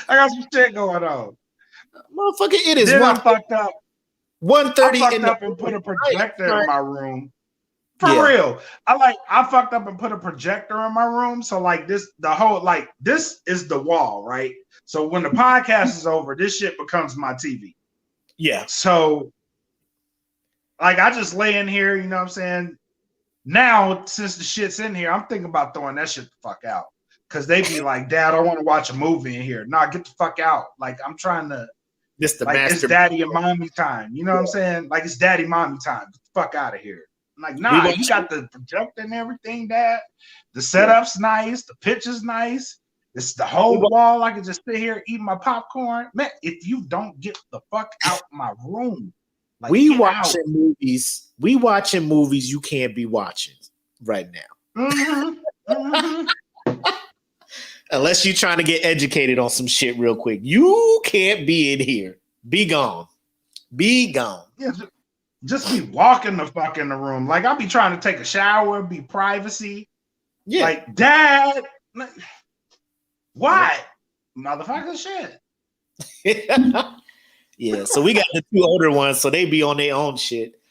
I got some shit going on. Motherfucker, it is. Then I fucked up. 1:30 I fucked up and put a projector in my room. For real. I fucked up and put a projector in my room. So like this is the wall, right? So when the podcast is over, this shit becomes my TV. Yeah. So like, I just lay in here, you know what I'm saying? Now, since the shit's in here, I'm thinking about throwing that shit the fuck out. Cause they be like, Dad, I want to watch a movie in here. Nah, get the fuck out. Like, I'm trying to, it's daddy and mommy time. You know what I'm saying? Like, it's daddy, mommy time. Get the fuck out of here. I'm like, nah, you got the projector and everything, Dad. The setup's nice. The picture's nice. It's the whole wall. I can just sit here eating my popcorn. Man, if you don't get the fuck out my room. Like, we watching movies you can't be watching right now. Mm-hmm. Unless you're trying to get educated on some shit real quick. You can't be in here. Be gone. Be gone. Yeah, just be walking the fuck in the room. Like, I'll be trying to take a shower, be privacy. Yeah. Like, Dad, what? Motherfucker shit. Yeah, so we got the two older ones, so they be on their own shit.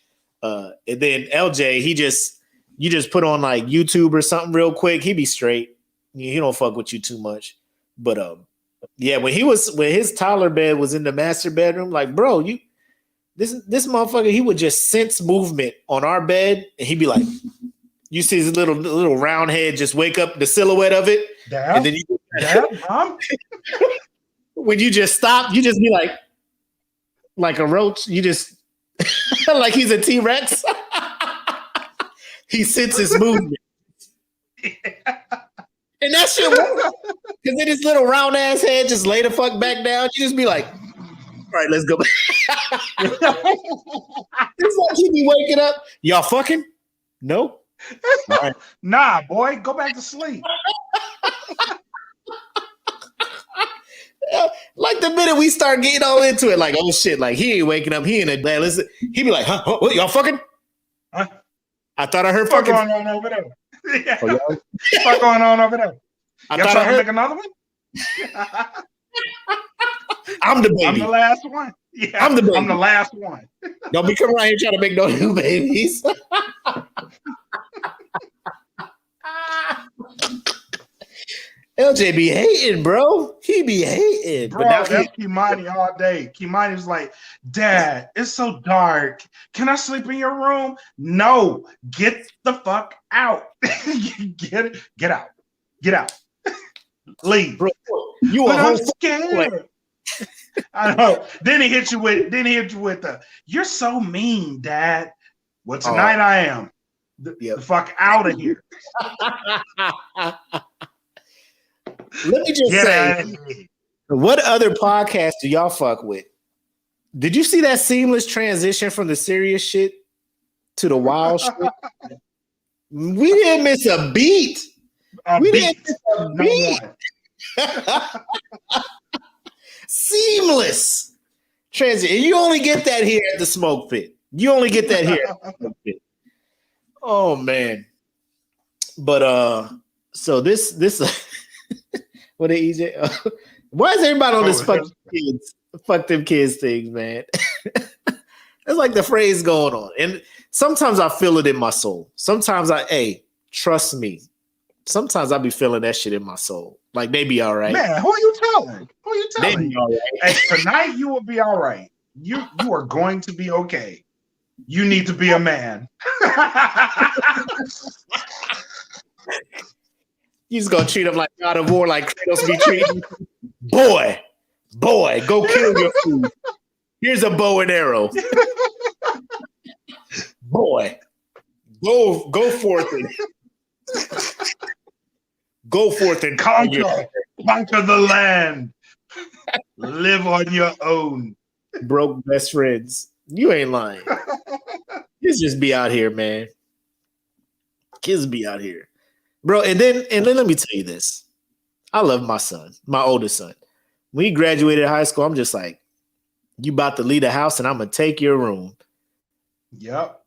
And then LJ, you just put on like YouTube or something real quick. He be straight. He don't fuck with you too much. But yeah, when his toddler bed was in the master bedroom, like, bro, this motherfucker, he would just sense movement on our bed, and he'd be like, You see his little round head just wake up, the silhouette of it, and then Mom. When you just stop, you just be like a roach. You just like he's a T-Rex. He senses movement. And that shit works. Because then his little round ass head just lay the fuck back down. You just be like, all right, let's go back. It's like he be waking up. Y'all fucking? No. Right. Nah, boy, go back to sleep. Like the minute we start getting all into it, like, oh shit, like he ain't waking up, he in a bed. Listen, he be like, huh? What, y'all fucking? Huh? I thought I heard what's fucking. Going on over there? Yeah. What's going on over there? Y'all trying to make another one? I'm the baby. I'm the last one. Yeah, I'm the baby. I'm the last one. Don't be coming around here trying to make no new babies. LJ be hating, bro. He be hating. Bro, that's Kimani all day. Kimani was like, Dad, it's so dark. Can I sleep in your room? No, get the fuck out. Get out. Get out. Leave. Bro, you I'm scared. I know. Then he hit you with the, you're so mean, Dad. Well, tonight I am. The fuck out of here. Let me just say, what other podcast do y'all fuck with? Did you see that seamless transition from the serious shit to the wild shit? We didn't miss a beat. We didn't miss a beat. Seamless transition. And you only get that here at the Smoke Pit. You only get that here at the Smoke Pit. Oh man. But so this what did EJ? Why is everybody on this fuck them kids thing, man? It's like the phrase going on. And sometimes I feel it in my soul. Sometimes trust me. Sometimes I be feeling that shit in my soul. Like they be all right. Man, who are you telling? Who are you telling? They be all right. Hey, tonight you will be all right. You are going to be okay. You need to be a man. He's gonna treat him like God of War, like Kratos be treating. Boy, go kill your food. Here's a bow and arrow. Boy, go forth and conquer the land. Live on your own. Broke best friends. You ain't lying. Kids just be out here, man. Kids be out here. Bro, and then let me tell you this. I love my son, my oldest son. When he graduated high school, I'm just like, you about to leave the house and I'm going to take your room. Yep.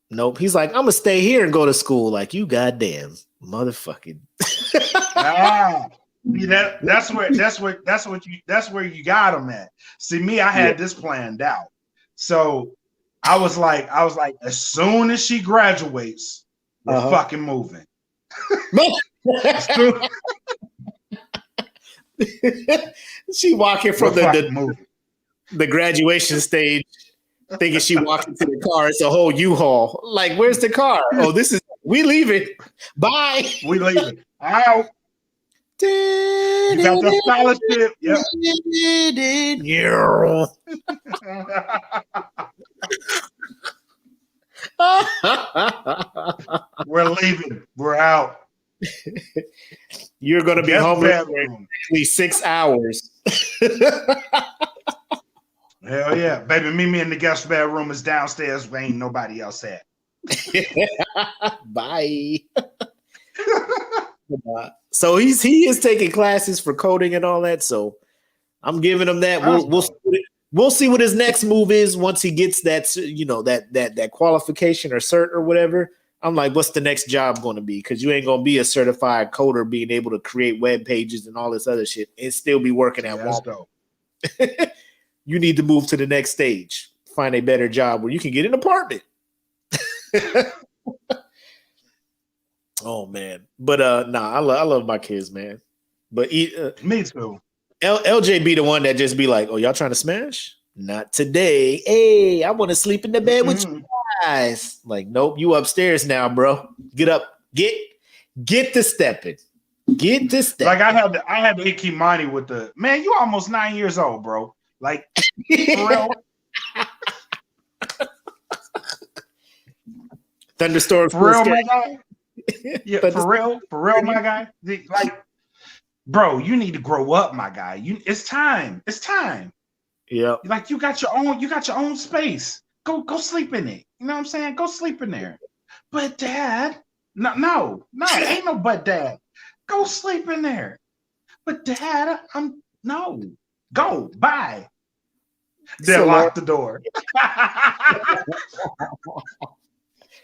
Nope. He's like, I'm going to stay here and go to school. Like, you goddamn motherfucking. See, that's where you got him at. See, me, I had this planned out. So I was like, as soon as she graduates, we're fucking moving. She walking from the graduation stage, thinking she walked into the car. It's a whole U-Haul. Like, where's the car? Oh, we leaving. Bye. We leaving. Out. You got the scholarship. Yep. We're leaving. We're out. You're gonna be home for at least 6 hours. Hell yeah, baby. Meet me in the guest bedroom. Is downstairs. Where ain't nobody else at. Bye. So he is taking classes for coding and all that. So I'm giving him that. We'll see what his next move is once he gets that, that qualification or cert or whatever. I'm like, what's the next job going to be? Because you ain't going to be a certified coder being able to create web pages and all this other shit and still be working at Walmart. You need to move to the next stage. Find a better job where you can get an apartment. Oh man, but I love my kids, man. But me too. LJ be the one that just be like, "Oh, y'all trying to smash? Not today. Hey, I want to sleep in the bed with you guys. Like, nope, you upstairs now, bro. Get up. Get to stepping. Get to stepping. Like I had to hit Kimani with the man. You almost 9 years old, bro. Like for real. Thunderstorm for real, my guy. Yeah, for real, my guy. Like, bro, you need to grow up, my guy. It's time. It's time. Yeah. Like you got your own space. Go sleep in it. You know what I'm saying? Go sleep in there. But dad, no, ain't no but dad. Go sleep in there. But dad, go, bye. Then lock the door.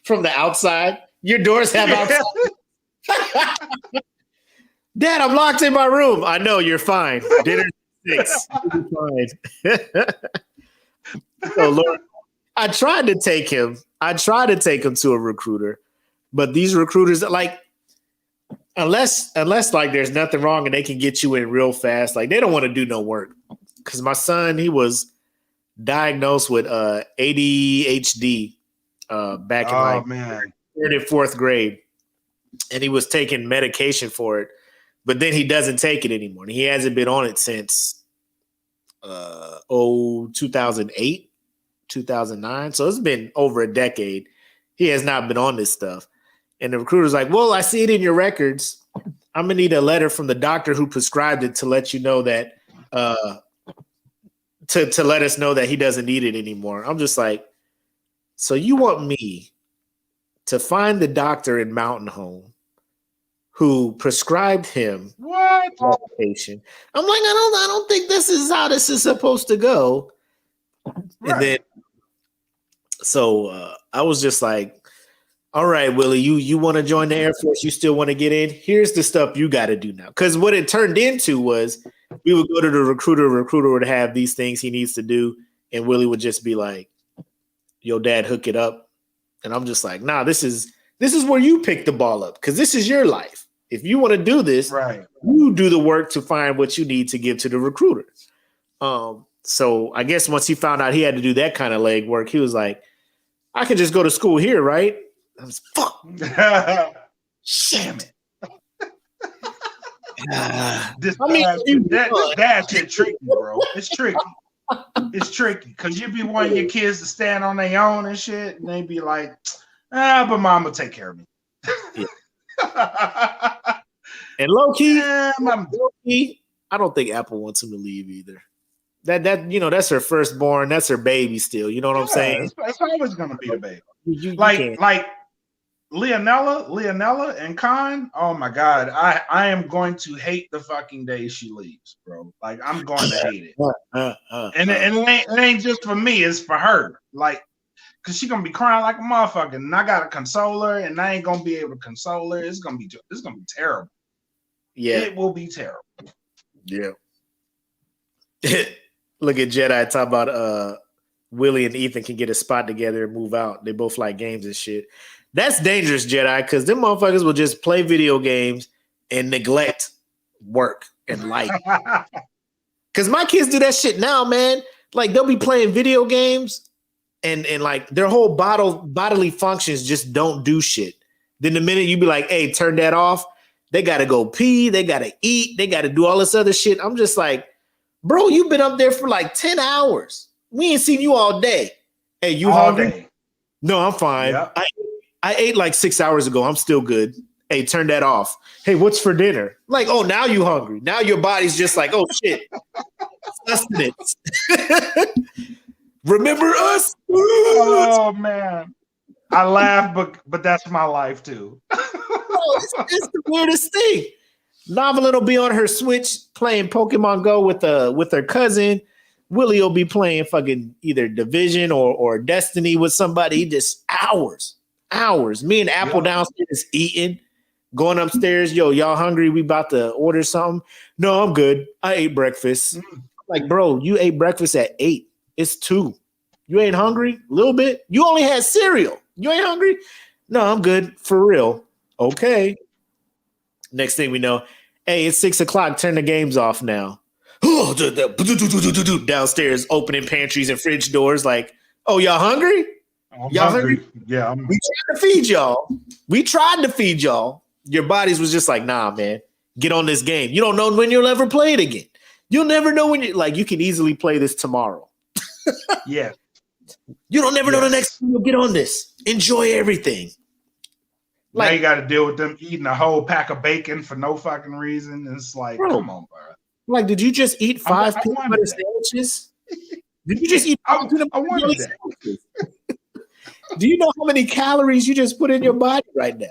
From the outside, your doors have outside. Dad, I'm locked in my room. I know, you're fine. Dinner's 6. You're fine. So Lord, I tried to take him to a recruiter, but these recruiters, like, unless like there's nothing wrong and they can get you in real fast, like they don't want to do no work. Because my son, he was diagnosed with ADHD back in third and fourth grade, and he was taking medication for it, but then he doesn't take it anymore. And he hasn't been on it since 2008, 2009. So it's been over a decade. He has not been on this stuff. And the recruiter's like, well, I see it in your records. I'm gonna need a letter from the doctor who prescribed it to let you know that to let us know that he doesn't need it anymore. I'm just like, so you want me to find the doctor in Mountain Home who prescribed him medication? I'm like, I don't think this is how this is supposed to go. Right. And then, so I was just like, all right, Willie, you want to join the Air Force? You still want to get in? Here's the stuff you got to do now. Because what it turned into was we would go to the recruiter would have these things he needs to do, and Willie would just be like, yo, dad, hook it up. And I'm just like, nah, this is where you pick the ball up, because this is your life. If you want to do this, right, you do the work to find what you need to give to the recruiter. So I guess once he found out he had to do that kind of leg work, he was like, I can just go to school here, right? I was fuck. Damn it. This dad shit tricky, bro. It's tricky. It's tricky because you be wanting your kids to stand on their own and shit, and they be like, but mom will take care of me. Yeah. And low key, I don't think Apple wants him to leave either. That that's her firstborn, that's her baby still. You know what I'm saying? It's always gonna be the baby. Like Leonella and Khan. Oh my God, I am going to hate the fucking day she leaves, bro. Like I'm going to hate it. And it ain't just for me, it's for her. Like, cause she gonna be crying like a motherfucker, and I gotta console her, and I ain't gonna be able to console her. It's gonna be terrible. Yeah, it will be terrible. Yeah. Look at Jedi talk about Willie and Ethan can get a spot together and move out. They both like games and shit. That's dangerous, Jedi, because them motherfuckers will just play video games and neglect work and life. Because my kids do that shit now, man. Like they'll be playing video games and like their whole bodily functions just don't do shit. Then the minute you be like, hey, turn that off, they got to go pee, they got to eat, they got to do all this other shit. I'm just like, bro, you've been up there for like 10 hours. We ain't seen you all day. Hey, you all hungry? Day. No, I'm fine. Yep. I ate like 6 hours ago. I'm still good. Hey, turn that off. Hey, what's for dinner? Like, oh, now you hungry. Now your body's just like, oh, shit. Sustenance. Remember us? Oh, man. I laugh, but that's my life, too. It's the weirdest thing. Novelin will be on her Switch playing Pokemon Go with her cousin. Willie will be playing fucking either Division or Destiny with somebody. Just hours. Me and Apple downstairs eating, going upstairs. Yo, y'all hungry? We about to order something. No, I'm good. I ate breakfast. Like, bro, you ate breakfast at 8. It's 2. You ain't hungry? A little bit? You only had cereal. You ain't hungry? No, I'm good. For real. Okay. Next thing we know, hey, it's 6 o'clock. Turn the games off now. Downstairs, opening pantries and fridge doors. Like, oh, y'all hungry? I'm Y'all hungry. hungry? Yeah, We tried to feed y'all. Your bodies was just like, nah, man, get on this game. You don't know when you'll ever play it again. You'll never know when you can easily play this tomorrow. yeah. You don't never know the next time you'll get on this. Enjoy everything. Now you got to deal with them eating a whole pack of bacon for no fucking reason. It's like, bro, come on, bro. Like, did you just eat 5 peanut butter sandwiches? Did you just eat 5 peanut butter sandwiches? Do you know how many calories you just put in your body right now?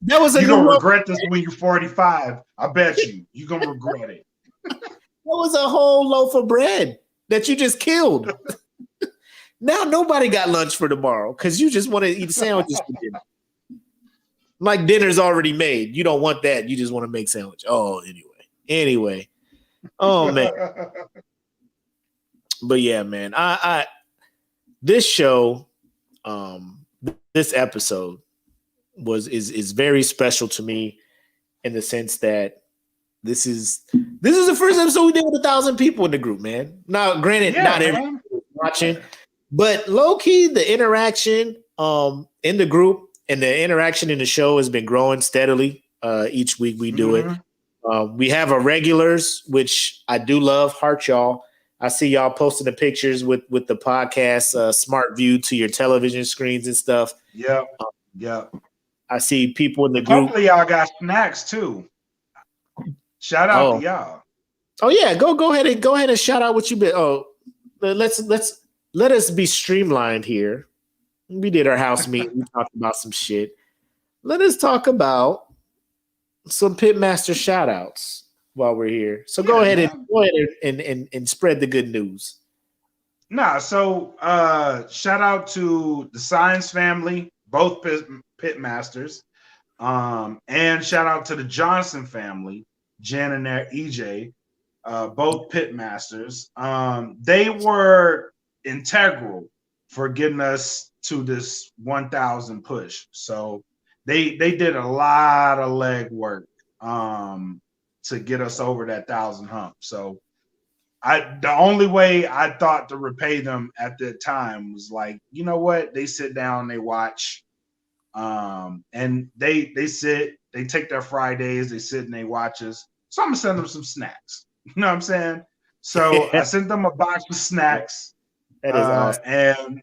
That was you're gonna regret this when you're 45. I bet you. You're gonna regret it. That was a whole loaf of bread that you just killed. Now nobody got lunch for tomorrow because you just want to eat sandwiches for dinner. Like dinner's already made. You don't want that. You just want to make sandwich. Oh, anyway. Oh man. But yeah, man. I this show, this episode is very special to me in the sense that this is the first episode we did with 1,000 people in the group, man. Now, granted, not everyone watching, but low key the interaction in the group and the interaction in the show has been growing steadily. Each week we do it. We have our regulars, which I do love. Heart y'all. I see y'all posting the pictures with the podcast, Smart View to your television screens and stuff. Yeah. I see people in the group. Hopefully y'all got snacks too. Shout out to y'all. Oh yeah, go ahead and shout out what you been. Oh, let us be streamlined here. We did our house meeting. We talked about some shit. Let us talk about some Pitmaster shout outs while we're here. So go ahead and spread the good news. So shout out to the Science family, both Pitmasters, and shout out to the Johnson family, Jen and EJ, both Pitmasters. They were integral for getting us to this 1,000 push. So they did a lot of leg work to get us over that 1,000 hump. So the only way I thought to repay them at that time was like, you know what? They sit down, they watch, and they take their Fridays, they sit and they watch us. So I'm gonna send them some snacks. You know what I'm saying? So I sent them a box of snacks. That is awesome.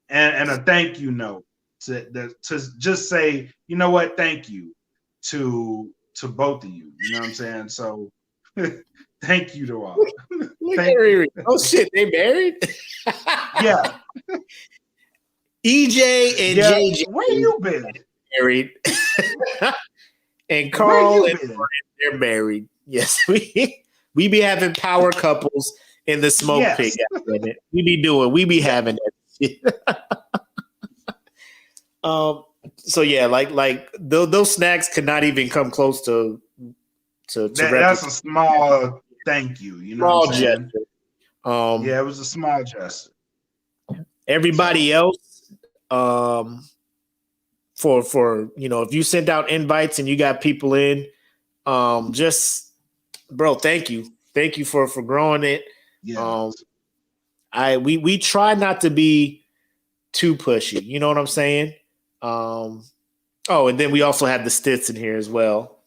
And a thank you note to just say, you know what, thank you to both of you. You know what I'm saying? So thank you to all. Oh shit, they married? Yeah. EJ and JJ. Where you been? Married. And Carl and Brian, they're married. Yes, we be having power couples in the smoke pit. We be having that. So yeah, like those snacks could not even come close to that's a small thank you. You know, small gesture. Yeah, it was a small gesture. Everybody else, for if you sent out invites and you got people in, just bro, thank you for growing it. Yeah. We try not to be too pushy. You know what I'm saying? And then we also have the Stits in here as well.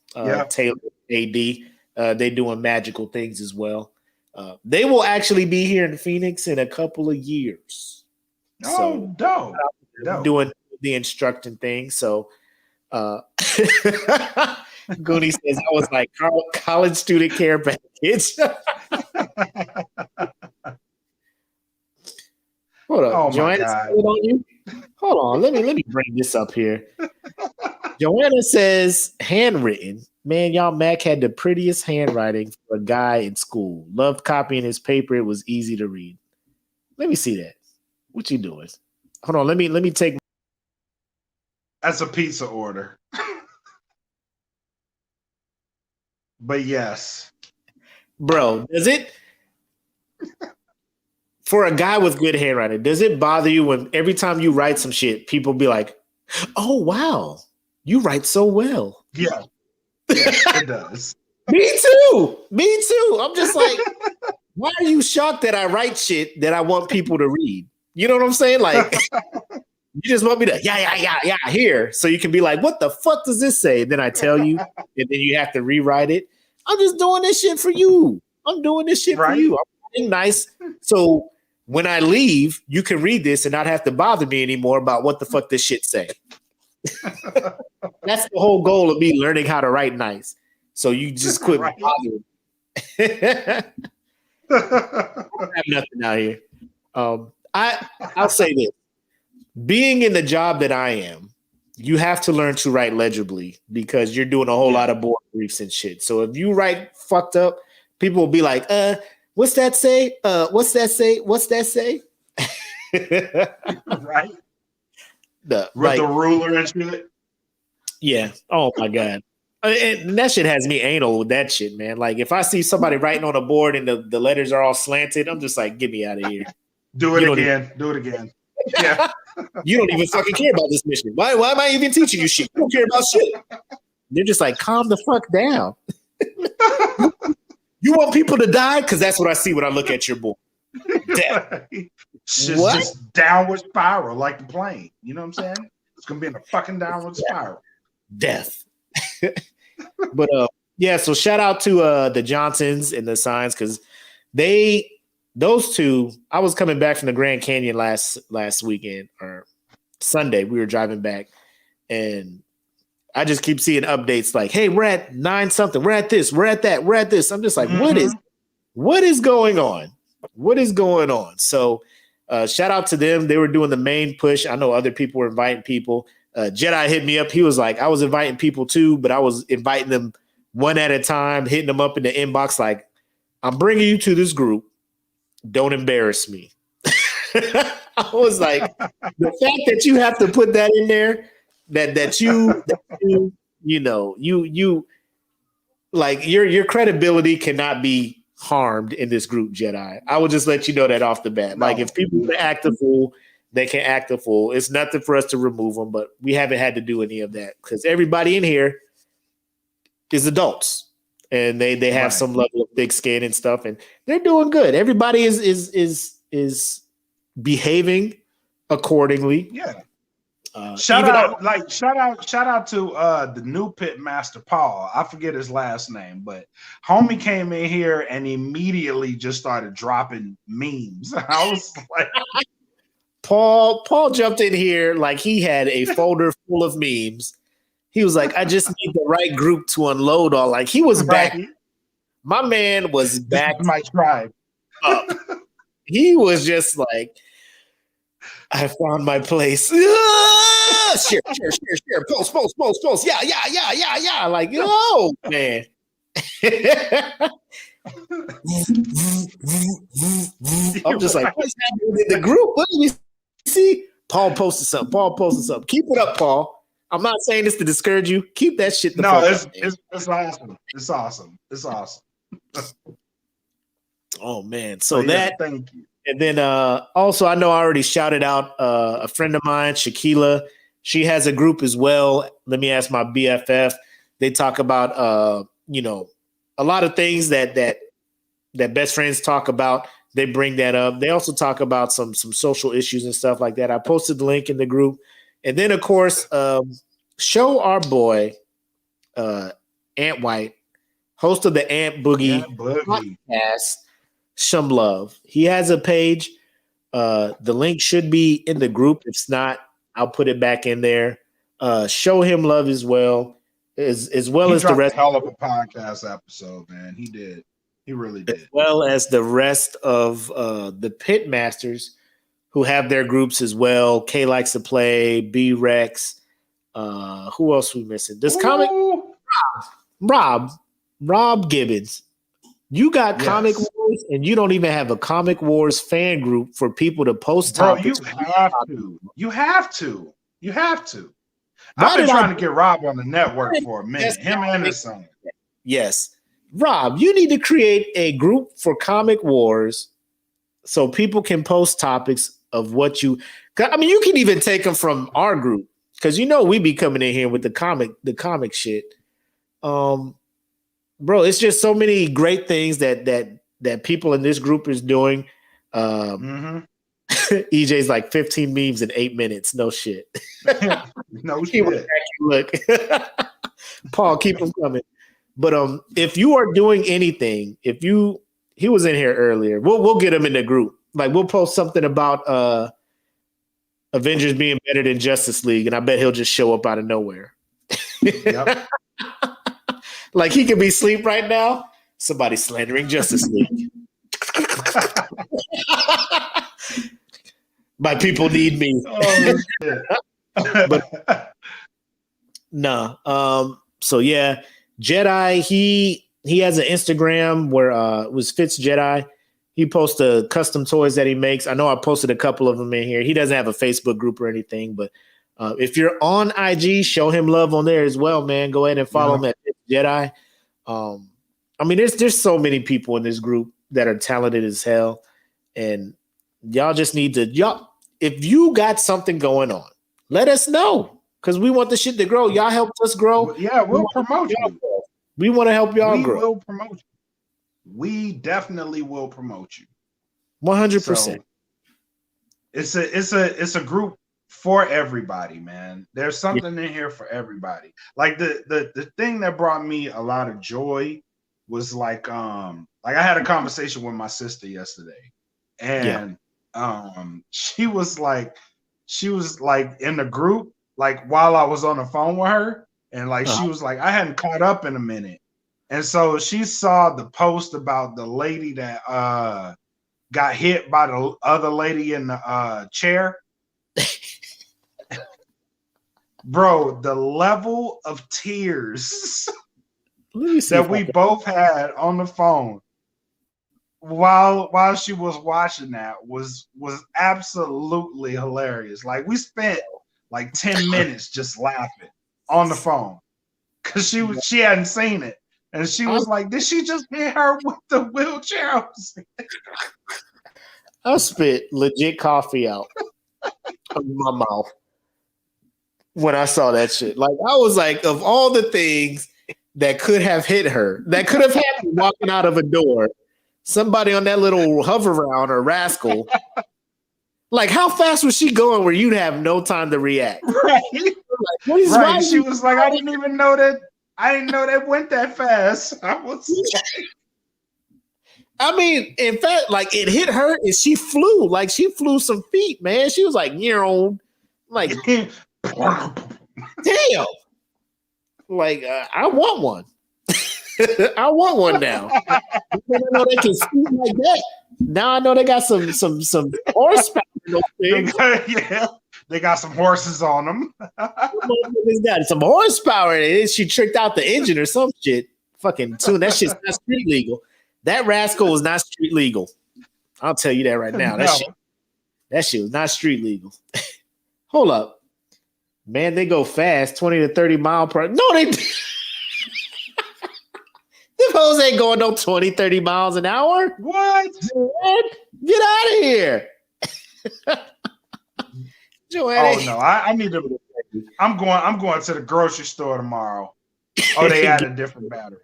Taylor, AD, they doing magical things as well. They will actually be here in Phoenix in a couple of years. Oh, dope. Doing the instructing thing. So Goonie says I was like college student care package. Hold up, oh Joanna, on you? Hold on, let me bring this up here. Joanna says handwritten. Man, y'all, Mac had the prettiest handwriting for a guy in school. Loved copying his paper. It was easy to read. Let me see that. What you doing? Hold on, let me take. That's a pizza order. But yes. Bro, does it for a guy with good handwriting, does it bother you when every time you write some shit, people be like, oh wow, you write so well? Yeah. It does. Me too. I'm just like, why are you shocked that I write shit that I want people to read? You know what I'm saying? Like, you just want me to yeah here, so you can be like, what the fuck does this say? And then I tell you, and then you have to rewrite it. I'm just doing this shit for you. I'm doing this shit for you. I'm being nice. So when I leave, you can read this and not have to bother me anymore about what the fuck this shit say. That's the whole goal of me learning how to write nice. So you just quit bothering. I have nothing out here. I'll say this. Being in the job that I am, you have to learn to write legibly because you're doing a whole lot of board briefs and shit. So if you write fucked up, people will be like, what's that say? What's that say? What's that say? Right. With the ruler and shit. Yeah. Oh my God. And that shit has me anal with that shit, man. Like if I see somebody writing on a board and the letters are all slanted, I'm just like, get me out of here. Do it again. Yeah. You don't even fucking care about this mission. Why am I even teaching you shit? You don't care about shit. They're just like, calm the fuck down. You want people to die? Because that's what I see when I look at your board. Death. Just downward spiral like the plane. You know what I'm saying? It's going to be in a fucking downward spiral. Death. But yeah, so shout out to the Johnsons and the Signs because those two, I was coming back from the Grand Canyon last weekend or Sunday. We were driving back and I just keep seeing updates like, hey, we're at 9 something. We're at this. We're at that. We're at this. I'm just like, what is going on? What is going on? So shout out to them. They were doing the main push. I know other people were inviting people. Jedi hit me up. He was like, I was inviting people too, but I was inviting them one at a time, hitting them up in the inbox like, I'm bringing you to this group. Don't embarrass me. I was like, the fact that you have to put that in there, that you like your credibility cannot be harmed in this group, Jedi. I will just let you know that off the bat. No. Like if people want to act a fool, they can act a fool. It's nothing for us to remove them, but we haven't had to do any of that because everybody in here is adults. And they have some level of thick skin and stuff, and they're doing good. Everybody is behaving accordingly. Yeah. Shout out to the new Pitmaster Paul. I forget his last name, but homie came in here and immediately just started dropping memes. I was like, Paul jumped in here like he had a folder full of memes. He was like, I just need the right group to unload all. Like he was back. My man was back. My tribe. Up. He was just like, I found my place. Share. Post. Yeah. Like, oh man. I'm just like, what's happening in the group? What do you see? Paul posted something. Keep it up, Paul. I'm not saying this to discourage you. Keep that shit. It's awesome. It's awesome. Oh man. So thank you. And then also I know I already shouted out a friend of mine, Shaquila. She has a group as well. Let me ask my BFF. They talk about a lot of things that best friends talk about. They bring that up. They also talk about some social issues and stuff like that. I posted the link in the group. And then, of course, show our boy, Ant White, host of the Ant Boogie podcast, some love. He has a page. The link should be in the group. If it's not, I'll put it back in there. Show him love as well, as well as the rest. Hell of a podcast episode, man. He did. He really did. As well as the rest of the Pitmasters, who have their groups as well. K Likes to Play, B Rex. Who else we missing? This comic Rob Gibbons. You got Comic Wars, and you don't even have a Comic Wars fan group for people to post topics. You have to. I've been trying to get Rob on the network for a minute. Him and his son. Yes. Rob, you need to create a group for Comic Wars so people can post topics of what you. I mean, you can even take them from our group because we be coming in here with the comic shit. Bro, it's just so many great things that people in this group is doing. EJ's like 15 memes in 8 minutes. No shit. No He was shit. look. Paul, keep them coming. But if you are doing anything, he was in here earlier. We'll get him in the group. Like we'll post something about Avengers being better than Justice League, and I bet he'll just show up out of nowhere. Yep. Like he could be asleep right now. Somebody slandering Justice League. My people need me. Oh, shit. But no. So yeah, Jedi. He has an Instagram where it was Fitz Jedi. He posts custom toys that he makes. I know I posted a couple of them in here. He doesn't have a Facebook group or anything, but if you're on IG, show him love on there as well, man. Go ahead and follow him at Fitz Jedi. I mean, there's so many people in this group that are talented as hell, and y'all just need to if you got something going on, let us know because we want the shit to grow. Y'all helped us grow. Yeah, we'll promote you. We want to help y'all grow. We will promote you. We definitely will promote you. 100%. It's a group for everybody, man. There's something in here for everybody. Like the thing that brought me a lot of joy was like I had a conversation with my sister yesterday, and she was like in the group, like while I was on the phone with her, and like she was like, I hadn't caught up in a minute. And so she saw the post about the lady that got hit by the other lady in the chair. Bro, the level of tears that we both had on the phone while she was watching that was absolutely hilarious. Like we spent like 10 minutes just laughing on the phone because she hadn't seen it. And she was like, did she just hit her with the wheelchair? I spit legit coffee out of my mouth when I saw that shit. Like, I was like, of all the things that could have hit her, that could have happened walking out of a door, somebody on that little hover round or rascal, like, how fast was she going where you'd have no time to react? Right. Like, what is right. She was like, I didn't even know that. I didn't know that went that fast. I mean, in fact, like it hit her and she flew. Like she flew some feet, man. She was like, like, damn. Like, I want one. I want one now. I know they can scoot like that. Now I know they got some horsepower. They got some horses on them. They got some horsepower in it. She tricked out the engine or some shit. Fucking tune. That shit's not street legal. That rascal was not street legal. I'll tell you that right now. That shit was not street legal. Hold up. Man, they go fast, 20 to 30 mile per. No, they. Them hoes ain't going no 20, 30 miles an hour. What? Get out of here. Joanne. Oh no, I need to. I'm going to the grocery store tomorrow. Oh, they added a different battery.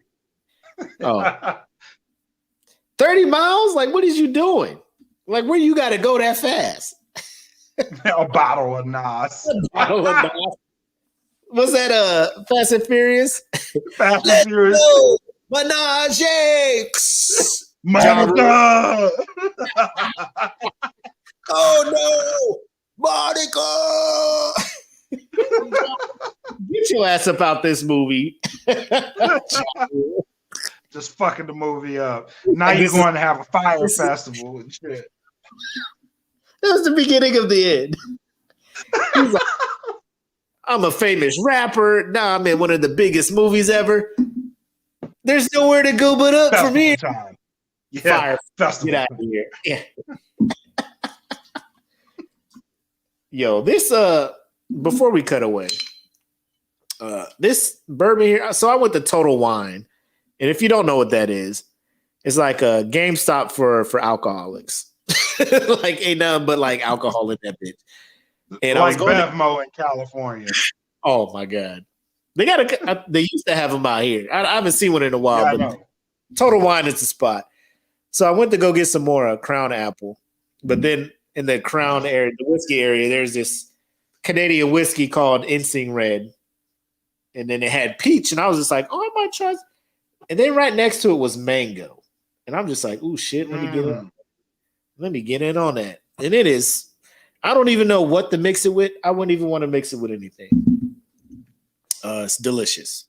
Oh. 30 miles? Like, what is you doing? Like, where you got to go that fast? A bottle of Nas. Was that Fast and Furious? Fast and Furious. Menage. Monica. Oh no, Monica. Get your ass up out this movie. Just fucking the movie up. Now you're going to have a fire festival and shit. That was the beginning of the end. He's like, I'm a famous rapper. Now I'm in one of the biggest movies ever. There's nowhere to go but up Festival from here. Time. Yeah, Fire festival. Get out of here. Yeah. Yo, this before we cut away, this bourbon here. So I went to Total Wine, and if you don't know what that is, it's like a GameStop for alcoholics. Like ain't nothing but like alcohol in that bitch. And like Bevmo in California. Oh my god, they used to have them out here. I haven't seen one in a while, but Total Wine is the spot. So I went to go get some more Crown Apple, but then in the Crown area, the whiskey area, there's this Canadian whiskey called Insing Red. And then it had peach, and I was just like, oh, I might try. And then right next to it was mango. And I'm just like, oh shit, let me get in. Let me get in on that. And it is, I don't even know what to mix it with. I wouldn't even want to mix it with anything. It's delicious.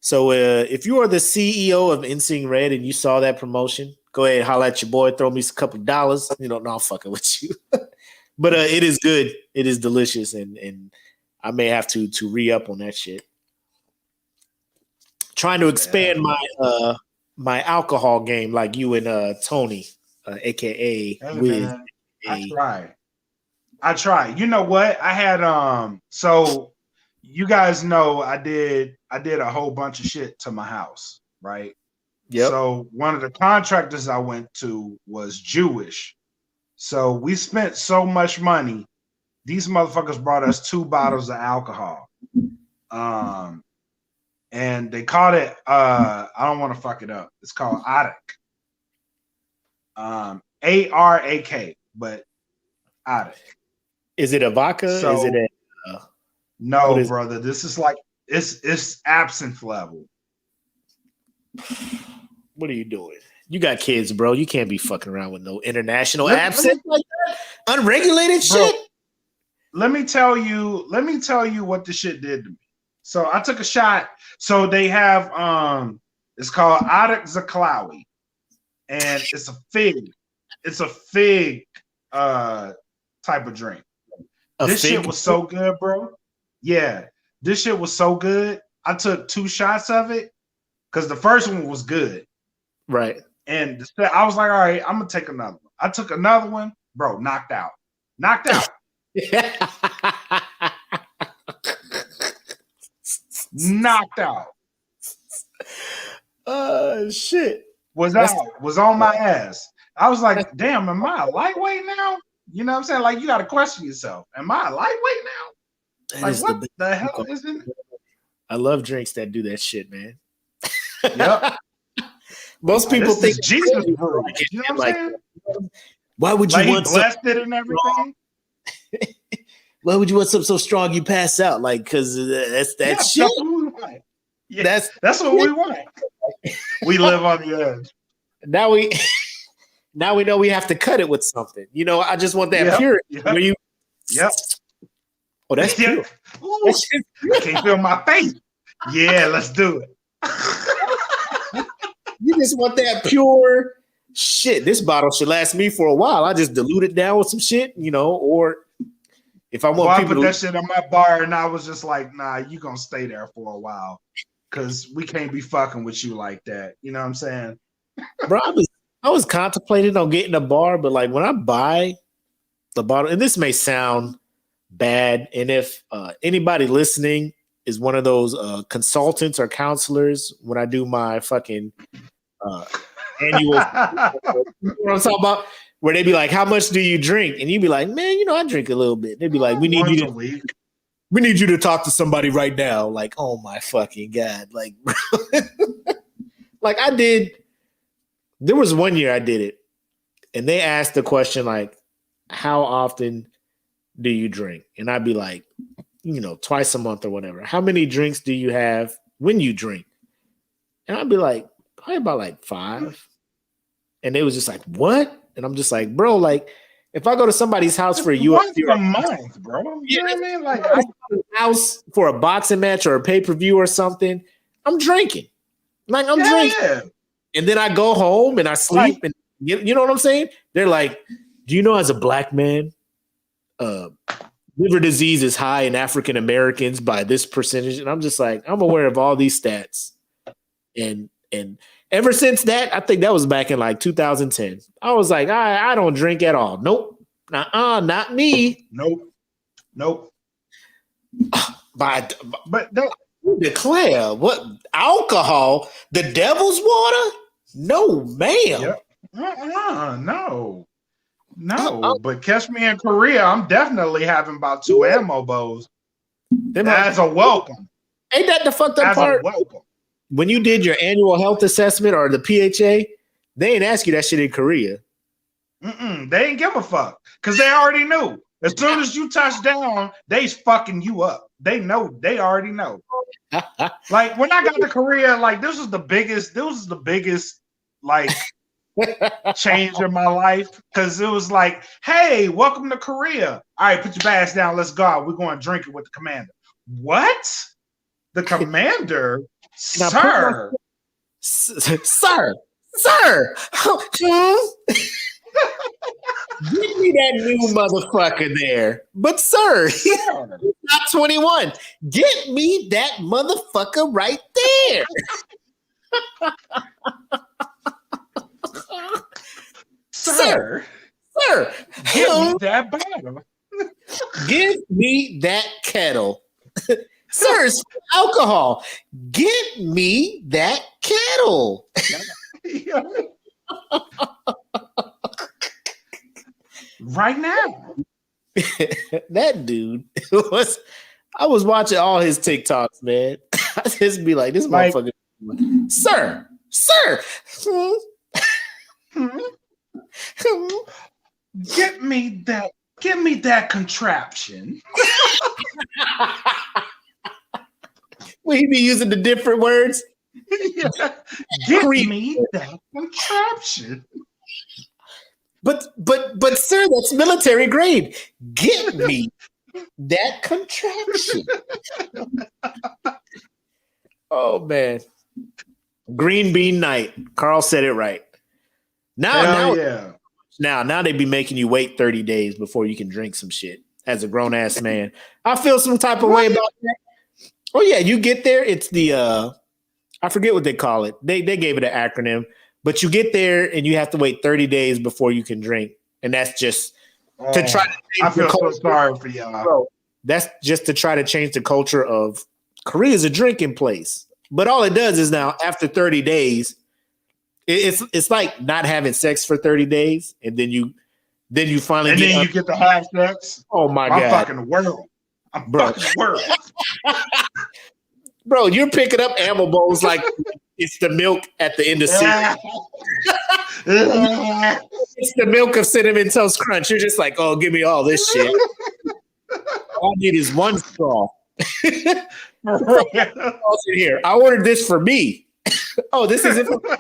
So if you are the CEO of Insing Red and you saw that promotion, go ahead, holler at your boy, throw me a couple of dollars. You know, no, I'm fucking with you. But it is good. It is delicious, and I may have to re-up on that shit. Trying to expand my alcohol game like you and Tony, aka Wiz. I try. You know what? I had so you guys know I did a whole bunch of shit to my house, right? Yep. So one of the contractors I went to was Jewish. So we spent so much money. These motherfuckers brought us 2 bottles of alcohol. And they called it I don't want to fuck it up. It's called Arak. Arak, but Arak. Is it a vodka? So, is it a no, brother? This is like it's absinthe level. What are you doing? You got kids, bro. You can't be fucking around with no international absinthe like that. Unregulated shit. Let me tell you what the shit did to me. So I took a shot. So they have it's called Adak Zaklawi, and it's a fig. It's a fig type of drink. This shit was so good, bro. Yeah, this shit was so good. I took 2 shots of it because the first one was good. Right. And I was like, all right, I'm gonna take another one. I took another one, bro, knocked out. Knocked out. Knocked out. Shit. Was on my ass. I was like, damn, am I a lightweight now? You know what I'm saying? Like, you got to question yourself. Am I a lightweight now? Like, what the hell is it? I love drinks that do that shit, man. Yep. Most people think Jesus, bro. You know what I'm saying? Why would you want blessed it and everything? Why would you want something so strong you pass out? Like, because that's shit. That's what we want. Yeah, that's what we want. We live on the edge. Now we know we have to cut it with something. You know, I just want that purity. Yep. Where you? Yep. Oh, that's pure. Ooh, I can't feel my face. Yeah, let's do it. You just want that pure shit. This bottle should last me for a while. I just dilute it down with some shit, you know, or if I want I people put that shit on my bar and I was just like, nah, you gonna stay there for a while because we can't be fucking with you like that. You know what I'm saying? Bro, I was contemplating on getting a bar, but like when I buy the bottle, and this may sound bad, and if anybody listening is one of those consultants or counselors when I do my fucking annual, you know what I'm talking about? Where they be like, how much do you drink? And you be like, man, you know, I drink a little bit. They'd be like, we need you to talk to somebody right now. Like, oh my fucking God. Like, like I did. There was one year I did it. And they asked the question, like, how often do you drink? And I'd be like, you know, twice a month or whatever. How many drinks do you have when you drink? And I'd be like, probably about like 5. And they was just like, what? And I'm just like, bro, like, if I go to somebody's house for a UFC month, bro, you know what I mean? Like, house for a boxing match or a pay-per-view or something, I'm drinking. Like, I'm drinking. Yeah. And then I go home and I sleep, and you know what I'm saying? They're like, do you know as a black man, liver disease is high in African Americans by this percentage? And I'm just like, I'm aware of all these stats. And ever since that, I think that was back in like 2010. I was like, I don't drink at all. Nope. Not me. Nope. But declare what alcohol? The devil's water? No, ma'am. No. But catch me in Korea. I'm definitely having about 2 ammo bows. As a welcome. Ain't that the fucked up part? As a welcome. When you did your annual health assessment or the PHA, they ain't ask you that shit in Korea. They ain't give a fuck because they already knew. As soon as you touch down, they's fucking you up. They know. They already know. Like when I got to Korea, like this was the biggest like change in my life because it was like, hey, welcome to Korea. All right, put your bags down. Let's go. We're going to drink it with the commander. What? The commander? Sir. Sir. Give me that new motherfucker there. But sir, he's not 21. Get me that motherfucker right there. Sir, give me that bottle. Give me that kettle. Sir, it's alcohol. Get me that kettle. Right now. That dude I was watching all his TikToks, man. I just be like, this motherfucker, sir. Get me that contraption. Will he be using the different words? Yeah. Get me that contraption. But sir, that's military grade. Get me that contraption. Oh man. Green bean night. Carl said it right. Now they be making you wait 30 days before you can drink some shit as a grown ass man. I feel some type of way about that. Oh yeah, you get there. It's the I forget what they call it. They gave it an acronym. But you get there and you have to wait 30 days before you can drink. And that's just to try to change I feel the culture. so sorry for y'all. Bro, that's just to try to change the culture of Korea is a drinking place. But all it does is now after 30 days, it's like not having sex for 30 days. And then you finally you get the have sex. Oh my I'm God. fucking the world. Bro, you're picking up ammo bowls like it's the milk at the end of cereal. It's the milk of Cinnamon Toast Crunch. You're just like, oh, give me all this shit. All I need is one straw. Here. I ordered this for me. Oh, this isn't for me.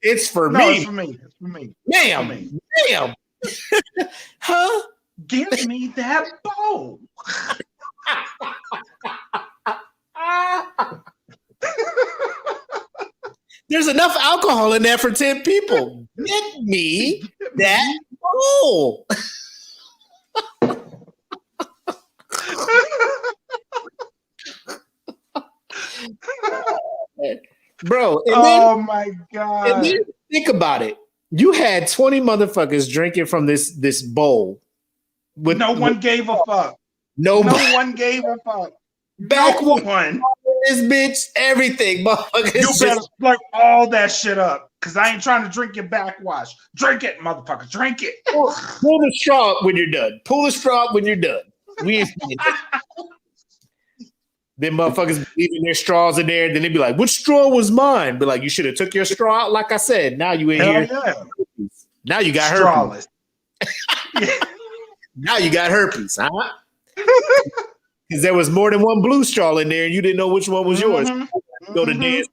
It's for me. It's for me. It's for me. Damn. Huh? Give me that bowl. There's enough alcohol in there for 10 people. Get me that bowl. Bro, my God. And then think about it. You had 20 motherfuckers drinking from this bowl. No one gave a fuck. No one gave a fuck. Back one. This bitch, everything, motherfucker. You better slurp all that shit up, because I ain't trying to drink your backwash. Drink it, motherfucker. Drink it. Pull the straw up when you're done. Pull the straw up when you're done. We ain't Then motherfuckers leaving their straws in there. Then they be like, which straw was mine? Be like, you should have took your straw out. Like I said, now you in here. Yeah. Now you got herpes. Now you got herpes, huh? Because there was more than one blue straw in there and you didn't know which one was yours. Go to dance.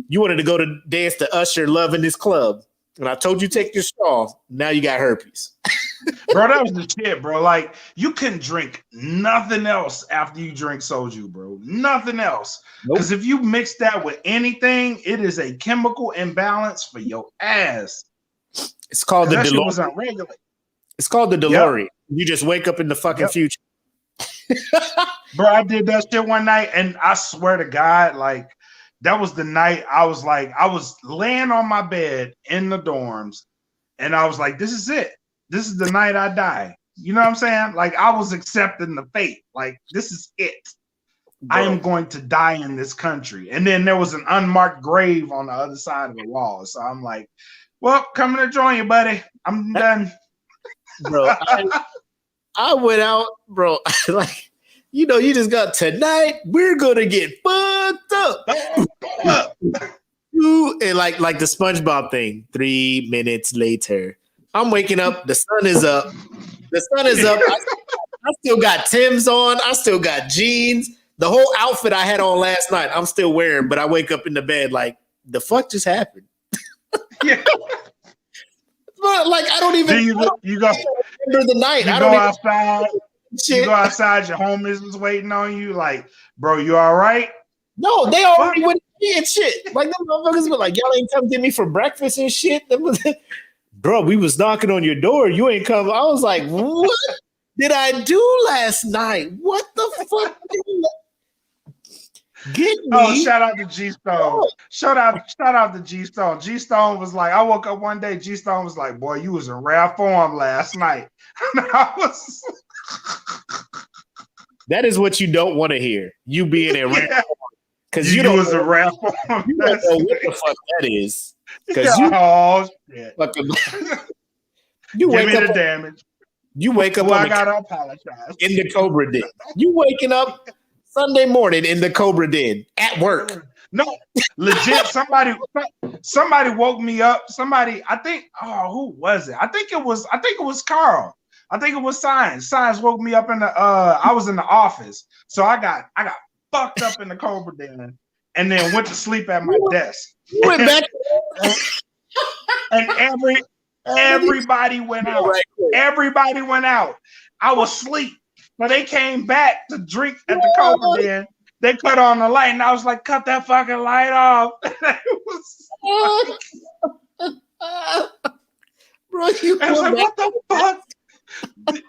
You wanted to go to dance to Usher Love in This Club. And I told you take your straw. Now you got herpes. Bro, that was the shit, bro. Like, you couldn't drink nothing else after you drink soju, bro. Nothing else. Because if you mix that with anything, it is a chemical imbalance for your ass. It's called the DeLorean. It's called the DeLorean. Yep. You just wake up in the fucking future. Bro, I did that shit one night, and I swear to God, like, that was the night I was laying on my bed in the dorms, and I was like, this is it. This is the night I die. You know what I'm saying? Like, I was accepting the fate. Like, this is it. Bro. I am going to die in this country. And then there was an unmarked grave on the other side of the wall. So I'm like, well, coming to join you, buddy. I'm done. Bro, I went out, bro. Like, you know, you just got tonight. We're gonna get fucked up. And like the SpongeBob thing. 3 minutes later, I'm waking up. The sun is up. I still got Tim's on. I still got jeans. The whole outfit I had on last night, I'm still wearing. But I wake up in the bed like, the fuck just happened? Yeah. But like, I don't even. You go remember the night. You I go don't outside. Shit. You go outside. Your homies was waiting on you. Like, bro, you all right? No, they already went and shit. Like them motherfuckers were like, y'all ain't come get me for breakfast and shit. Bro, we was knocking on your door. You ain't come. I was like, what did I do last night? What the fuck? Get me. Oh, shout out to G Stone. Shout out to G Stone. G Stone was like, I woke up one day. G Stone was like, boy, you was in rare form last night. That is what you don't want to hear. You being in rare form. Because you was a rare form. You don't know what the fuck that is. Because shit. You Give wake me up the damage. You wake up. I gotta apologize. In the Cobra Den. You waking up Sunday morning in the Cobra Den at work. No, legit. Somebody woke me up. Who was it? I think it was Carl. I think it was Science. Science woke me up in the. I was in the office, so I got fucked up in the Cobra Den, and then went to sleep at my desk. You went back, and everybody went out. Everybody went out. I was asleep, but they came back to drink at the Cobra Den. They cut on the light, and I was like, "Cut that fucking light off!" It was bro. You I was like, "What the fuck?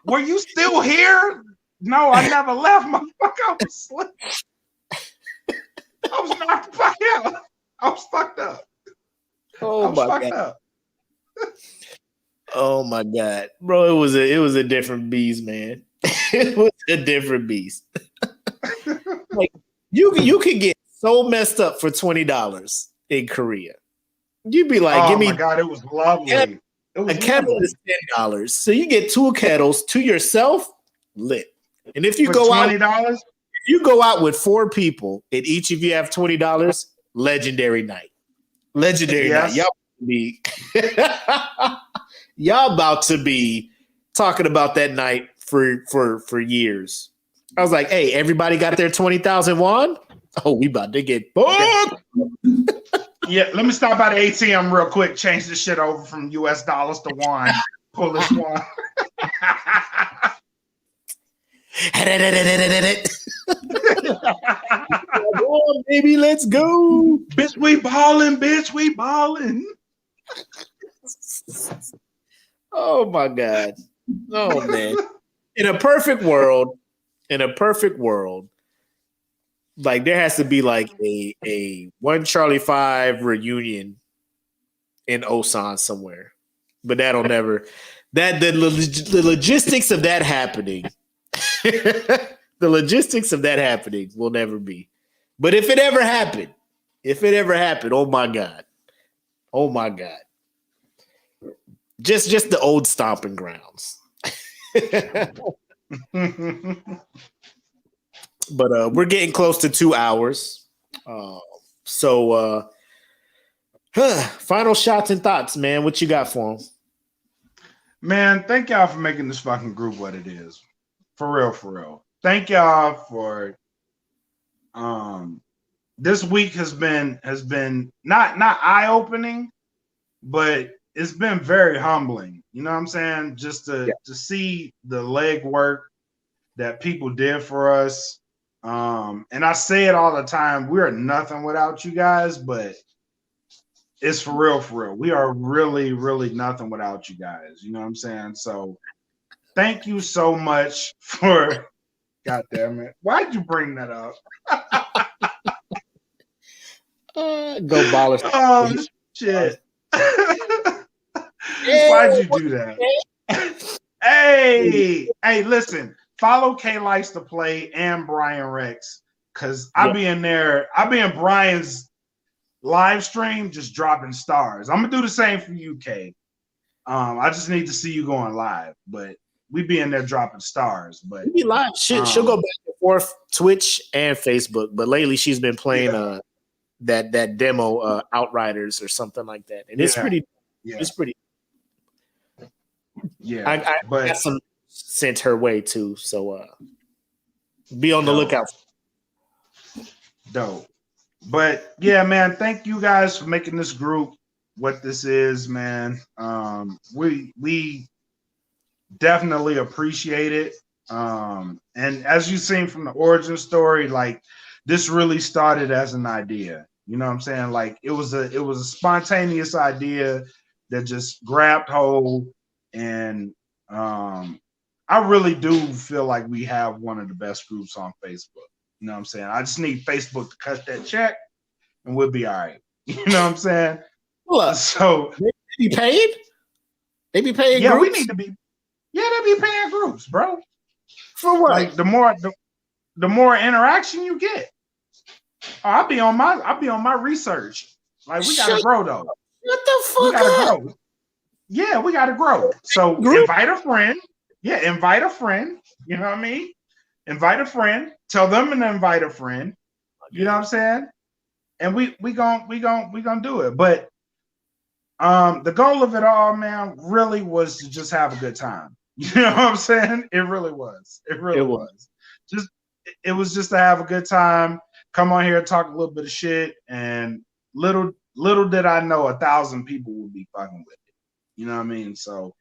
Were you still here?" No, I never left. Motherfucker, I was asleep. I was knocked the fuck out. I was fucked up. Oh my god. Oh my god, bro! It was a different beast, man. It was a different beast. Like you could get so messed up for $20 in Korea. You'd be like, "Give me." Oh my god, it was lovely. A kettle is $10, so you get 2 kettles to yourself, lit. And if you for go $20? out, if you go out with 4 people and each of you have $20, legendary night. Legendary night. Y'all about to be talking about that night for years. I was like, hey, everybody got their 20,000 won? Oh, we about to get booked. Yeah, let me stop by the ATM real quick. Change this shit over from US dollars to won. Pull this one. Come on, baby, let's go. Bitch, we balling, bitch, we balling. Oh my god. Oh man. In a perfect world, like there has to be like a One Charlie 5 reunion in Osan somewhere. But that'll never the logistics of that happening. The logistics of that happening will never be. But if it ever happened, oh my god. Oh my god. Just the old stomping grounds. But we're getting close to 2 hours. So final shots and thoughts, man. What you got for them? Man, thank y'all for making this fucking group what it is. For real. Thank y'all for this week has been not eye-opening, but it's been very humbling. You know what I'm saying? Just to see the legwork that people did for us. And I say it all the time, we're nothing without you guys, but it's for real. We are really, really nothing without you guys. You know what I'm saying? So thank you so much for, God damn it. Why'd you bring that up? Go ballers. Oh, shit. Why'd you do that? Hey, listen. Follow K Likes to Play and Brian Rex, because I'll be in Brian's live stream just dropping stars. I'm gonna do the same for you, K. I just need to see you going live, but we be in there dropping stars. But we be live. She'll go back and forth Twitch and Facebook, but lately she's been playing that demo Outriders or something like that, and it's pretty. It's pretty. Yeah, I got some sent her way too. So be on the lookout. Dope. But yeah, man, thank you guys for making this group what this is, man. We definitely appreciate it. And as you've seen from the origin story, like this really started as an idea. You know what I'm saying? Like it was a spontaneous idea that just grabbed hold, and I really do feel like we have one of the best groups on Facebook. You know what I'm saying? I just need Facebook to cut that check and we'll be all right. You know what I'm saying? Look, so they be paid? They be paying yeah, groups? we need to be. Yeah, they be paying groups, bro. For what? Like the more interaction you get. I'll be on my research. Like we gotta grow though. What the fuck? We gotta grow. Yeah, we gotta grow. So invite a friend. Yeah, invite a friend. You know what I mean? Invite a friend. Tell them to invite a friend. You know what I'm saying? And we gonna do it. But the goal of it all, man, really was to just have a good time. You know what I'm saying? It really was. It really was. It was just to have a good time. Come on here, talk a little bit of shit, and little did I know 1,000 people would be fucking with it. You know what I mean? So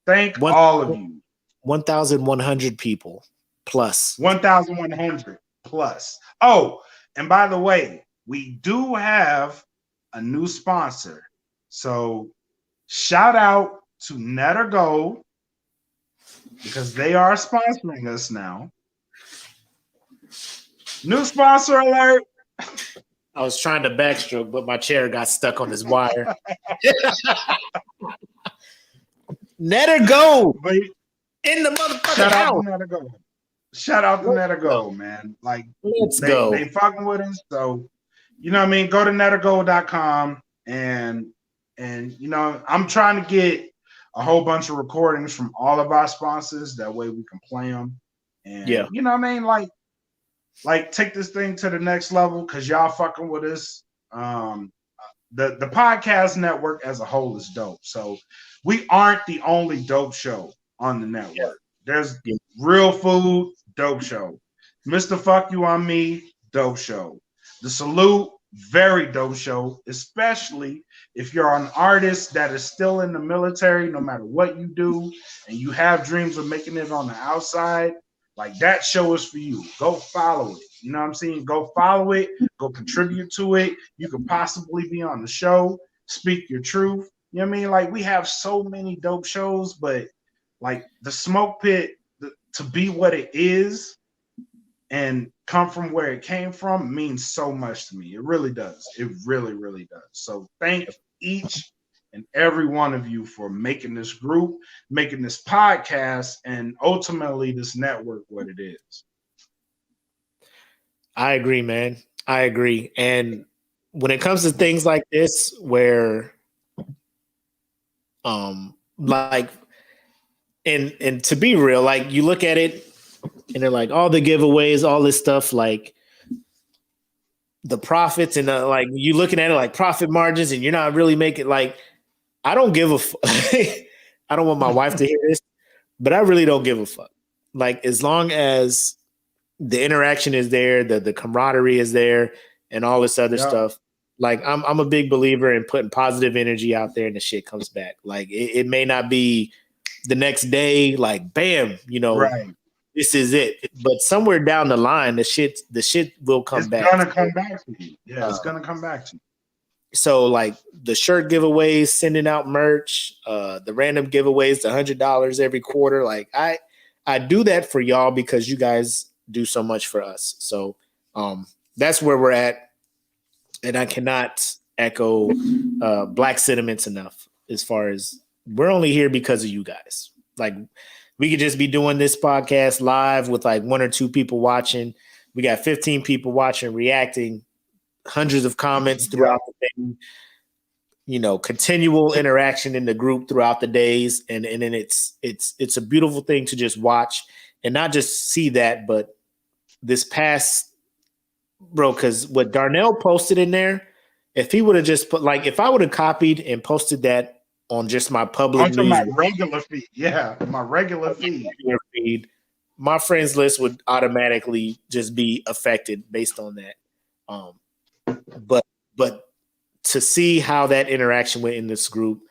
thank all of you. 1,100 people plus. 1,100 plus. Oh, and by the way, we do have a new sponsor. So shout out to Net or Go because they are sponsoring us now. New sponsor alert. I was trying to backstroke, but my chair got stuck on this wire. Net or Go. In the motherfucking house. Shout out to Net or Go, man. Like let's go. They fucking with us. So, you know what I mean? Go to netorgo.com and you know, I'm trying to get a whole bunch of recordings from all of our sponsors. That way we can play them. And you know what I mean? Like take this thing to the next level because y'all fucking with us. The podcast network as a whole is dope. So we aren't the only dope show on the network. Yeah. There's Real Food, dope show. Mr. Fuck You On Me, dope show. The Salute, very dope show, especially if you're an artist that is still in the military, no matter what you do, and you have dreams of making it on the outside. Like that show is for you. Go follow it. You know what I'm saying? Go follow it. Go contribute to it. You could possibly be on the show. Speak your truth. You know what I mean? Like we have so many dope shows, but like the Smoke Pit to be what it is and come from where it came from means so much to me. It really does. It really, really does. So thank each and every one of you for making this group, making this podcast, and ultimately this network what it is. I agree, man. I agree. And when it comes to things like this, where like and to be real, like you look at it and they're like all the giveaways, all this stuff, like the profits and like you looking at it like profit margins and you're not really making like I don't give a fuck. I don't want my wife to hear this, but I really don't give a fuck. Like as long as the interaction is there, the camaraderie is there, and all this other stuff. Like I'm a big believer in putting positive energy out there, and the shit comes back. Like it may not be the next day, like bam, you know, this is it. But somewhere down the line, the shit will come back. It's gonna come back to you. Yeah, it's gonna come back to you. So like the shirt giveaways, sending out merch, the random giveaways, the $100 every quarter. Like I do that for y'all because you guys do so much for us. So that's where we're at. And I cannot echo Black sentiments enough as far as we're only here because of you guys. Like we could just be doing this podcast live with like 1 or 2 people watching. We got 15 people watching, reacting, hundreds of comments throughout the day, you know, continual interaction in the group throughout the days. And then it's a beautiful thing to just watch and not just see that, but this past bro, because what Darnell posted in there, if he would have just put like if I would have copied and posted that on just my public onto my news, regular feed. Yeah, my regular feed. My friends list would automatically just be affected based on that. But to see how that interaction went in this group,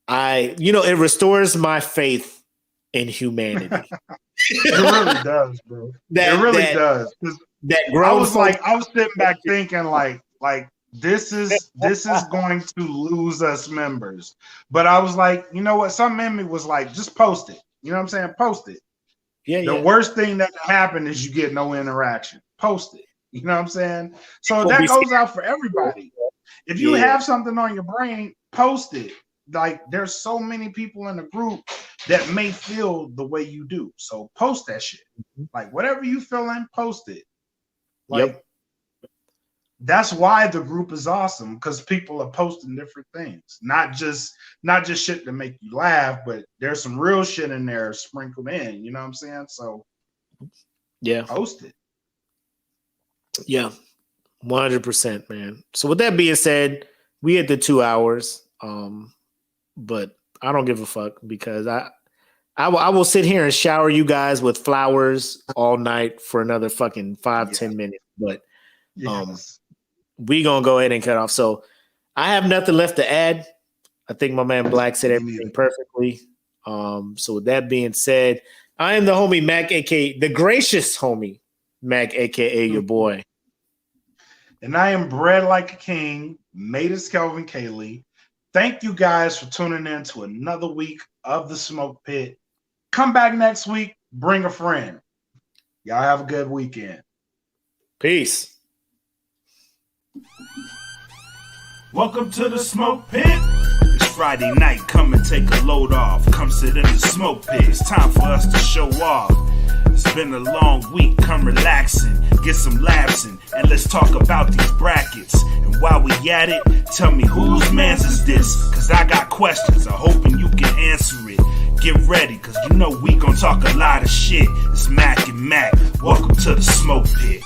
it restores my faith in humanity. It really does, bro. It really does. I was sitting back thinking like this is going to lose us members. But I was like, you know what? Something in me was like, just post it. You know what I'm saying? Post it. The worst thing that can happen is you get no interaction. Post it. You know what I'm saying? So that goes out for everybody. If you have something on your brain, post it. Like there's so many people in the group that may feel the way you do. So post that shit. Like whatever you feeling, post it. Like that's why the group is awesome, because people are posting different things. Not just shit to make you laugh, but there's some real shit in there sprinkled in. You know what I'm saying? So post it. Yeah, 100%, man. So with that being said, we hit the 2 hours. But I don't give a fuck, because I will sit here and shower you guys with flowers all night for another fucking 5-10 minutes. But we gonna go ahead and cut off. So I have nothing left to add. I think my man Black said everything perfectly. So with that being said, I am the homie Mac, aka the gracious homie Mac, aka your boy. And I am bred like a king, made as Kelvin Cayley. Thank you guys for tuning in to another week of the Smoke Pit. Come back next week. Bring a friend. Y'all have a good weekend. Peace. Welcome to the Smoke Pit. It's Friday night. Come and take a load off. Come sit in the Smoke Pit. It's time for us to show off. It's been a long week. Come relaxing, get some laughs in, and let's talk about these brackets. And while we at it, tell me whose man's is this? Cause I got questions. I'm hoping you can answer it. Get ready, cause you know we gon' talk a lot of shit. It's Makk and Mac. Welcome to the Smoke Pit.